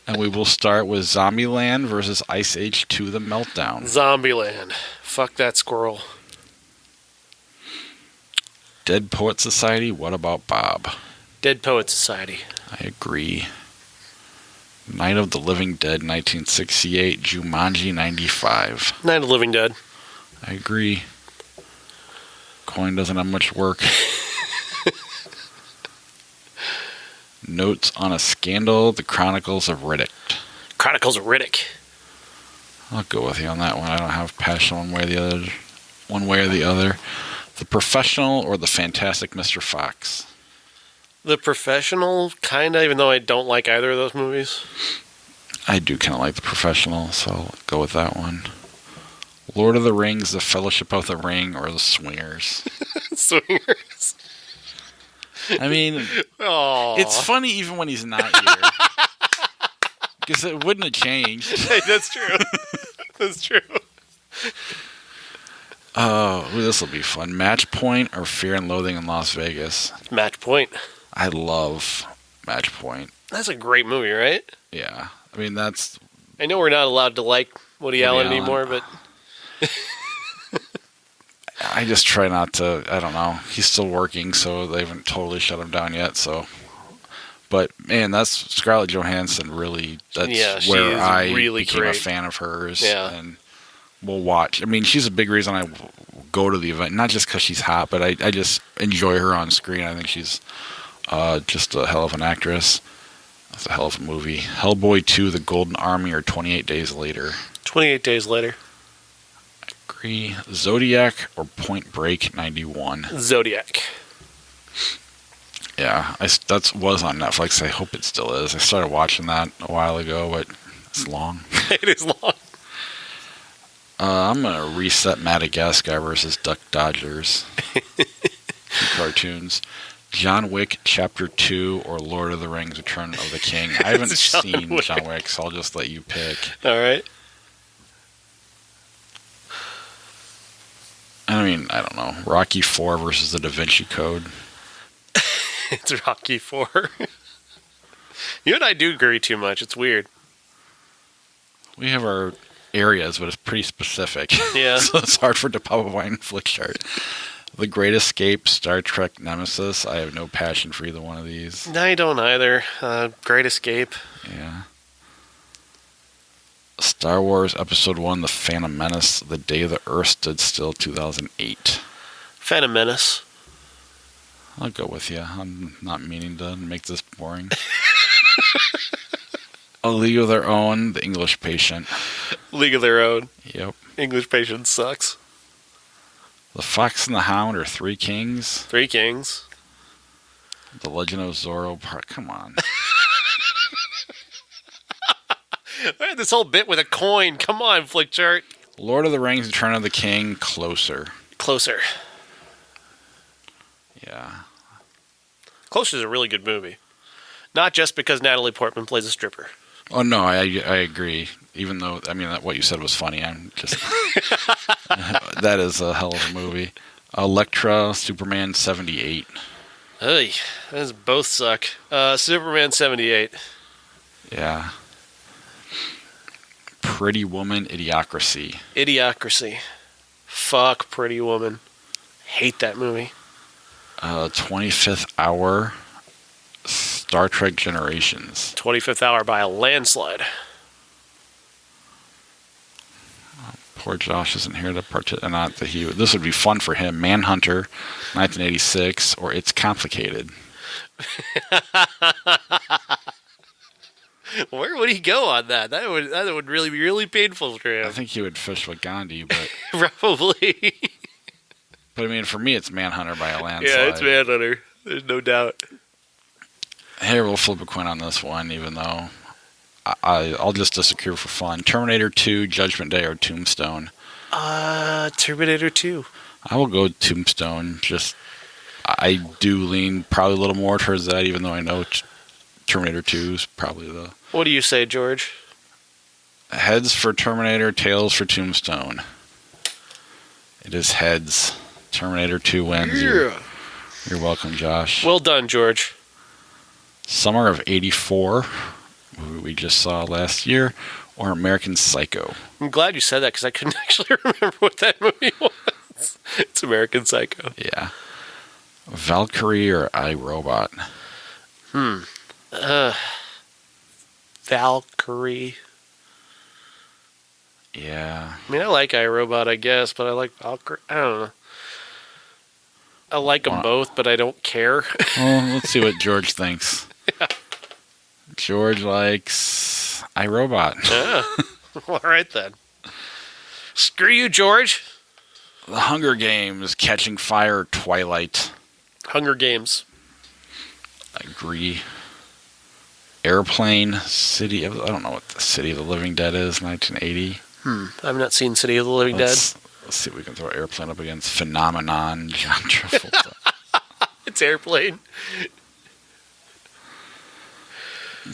And we will start with Zombieland versus Ice Age 2: The Meltdown. Zombieland. Fuck that squirrel. Dead Poet Society, what about Bob? Dead Poet Society. I agree. Night of the Living Dead, 1968. Jumanji, 95. Night of the Living Dead. I agree. Coin doesn't have much work. Notes on a Scandal, The Chronicles of Riddick. Chronicles of Riddick. I'll go with you on that one. I don't have passion one way or the other. The Professional or The Fantastic Mr. Fox? The Professional, kinda, even though I don't like either of those movies. I do kind of like The Professional, so I'll go with that one. Lord of the Rings, The Fellowship of the Ring, or The Swingers? Swingers. I mean, it's funny even when he's not here. Because it wouldn't have changed. Hey, that's true. That's true. Oh, this will be fun. Match Point or Fear and Loathing in Las Vegas? Match Point. I love Match Point. That's a great movie, right? Yeah. I mean, that's... I know we're not allowed to like Woody Allen anymore, but... I just try not to... I don't know. He's still working, so they haven't totally shut him down yet, so... But, man, that's Scarlett Johansson really... That's where I really became great. a fan of hers. Yeah. And we'll watch. I mean, she's a big reason I go to the event. Not just because she's hot, but I just enjoy her on screen. I think she's just a hell of an actress. That's a hell of a movie. Hellboy 2, The Golden Army, or 28 Days Later? 28 Days Later. I agree. Zodiac or Point Break, 91? Zodiac. Yeah, that was on Netflix. I hope it still is. I started watching that a while ago, but it's long. It is long. I'm going to reset Madagascar versus Duck Dodgers. Two cartoons. John Wick Chapter 2 or Lord of the Rings Return of the King. I haven't seen John Wick, so I'll just let you pick. All right. I mean, I don't know. Rocky 4 versus the Da Vinci Code. It's Rocky 4. You and I do agree too much. It's weird. We have our areas, but it's pretty specific. Yeah. So it's hard for Depapa and Flick Chart. The Great Escape, Star Trek Nemesis. I have no passion for either one of these. I don't either. Great Escape. Yeah. Star Wars Episode 1, The Phantom Menace, The Day the Earth Stood Still, 2008. Phantom Menace. I'll go with you. I'm not meaning to make this boring. A League of Their Own, The English Patient. League of Their Own. Yep. English Patient sucks. The Fox and the Hound, or Three Kings. Three Kings. The Legend of Zorro. Come on. I had this whole bit with a coin. Come on, Flick Chart. Lord of the Rings, Return of the King, Closer. Closer. Yeah. Closer is a really good movie. Not just because Natalie Portman plays a stripper. Oh, no, I agree. Even though, I mean, what you said was funny. I'm just... that is a hell of a movie. Elektra, Superman 78. Hey, those both suck. Superman 78. Yeah. Pretty Woman, Idiocracy. Idiocracy. Fuck Pretty Woman. Hate that movie. 25th Hour, Star Trek Generations. 25th Hour by a landslide. Poor Josh isn't here to participate. Not that he. This would be fun for him. Manhunter, 1986, or It's Complicated. Where would he go on that? That would really be really painful for him. I think he would fish with Gandhi, but Probably. but I mean, for me, it's Manhunter by a landslide. Yeah, it's Manhunter. There's no doubt. Here, we'll flip a coin on this one, even though I'll just disagree for fun. Terminator 2, Judgment Day, or Tombstone? Terminator 2. I will go Tombstone. I do lean probably a little more towards that, even though I know Terminator 2 is probably the... What do you say, George? Heads for Terminator, tails for Tombstone. It is heads. Terminator 2 wins. Yeah. You're welcome, Josh. Well done, George. Summer of '84, movie we just saw last year, or American Psycho? I'm glad you said that because I couldn't actually remember what that movie was. It's American Psycho. Yeah. Valkyrie or iRobot? Valkyrie. Yeah. I mean, I like iRobot, I guess, but I like Valkyrie. I don't know. I like them both, but I don't care. Well, let's see what George thinks. Yeah. George likes iRobot. Yeah. All right, then. Screw you, George. The Hunger Games, Catching Fire, Twilight. Hunger Games. I agree. Airplane, City of... I don't know what the City of the Living Dead is, 1980. I've not seen City of the Living Dead. Let's see if we can throw Airplane up against Phenomenon, John Travolta. It's Airplane.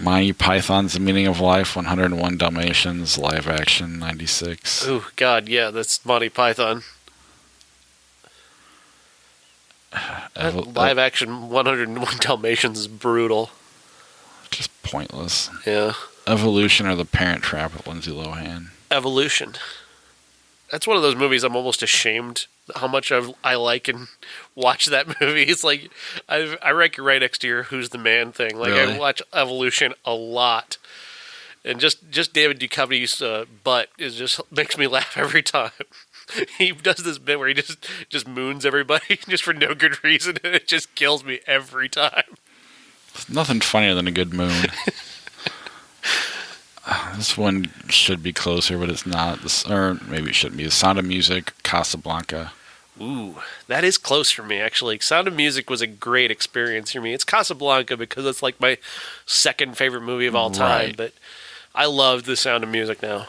Monty Python's The Meaning of Life, 101 Dalmatians, live action, 96. Oh, God, yeah, that's Monty Python. Live action 101 Dalmatians is brutal. Just pointless. Yeah. Evolution or The Parent Trap with Lindsay Lohan. Evolution. That's one of those movies I'm almost ashamed how much I like and watch that movie. It's like I rank it right next to your Who's the Man thing. Like Really? I watch Evolution a lot, and just David Duchovny's butt just makes me laugh every time. He does this bit where he just moons everybody just for no good reason, and it just kills me every time. There's nothing funnier than a good moon. This one should be closer, but it's not. Or maybe it shouldn't be. The Sound of Music, Casablanca. Ooh, that is close for me, actually. Sound of Music was a great experience for me. It's Casablanca because it's like my second favorite movie of all time, Right. but I loved The Sound of Music now.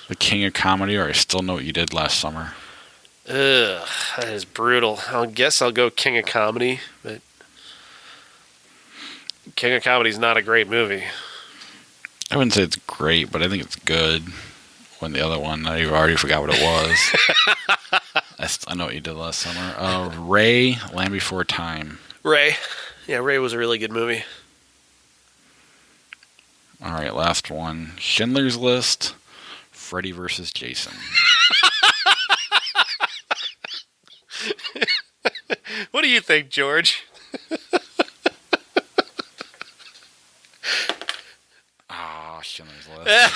The King of Comedy, or I Still Know What You Did Last Summer. Ugh, that is brutal. I guess I'll go King of Comedy, but King of Comedy is not a great movie. I wouldn't say it's great, but I think it's good. When the other one, I already forgot what it was. I Know What You Did Last Summer. Ray, Land Before Time. Ray. Yeah, Ray was a really good movie. All right, last one. Schindler's List, Freddy vs. Jason. What do you think, George? Schindler's List.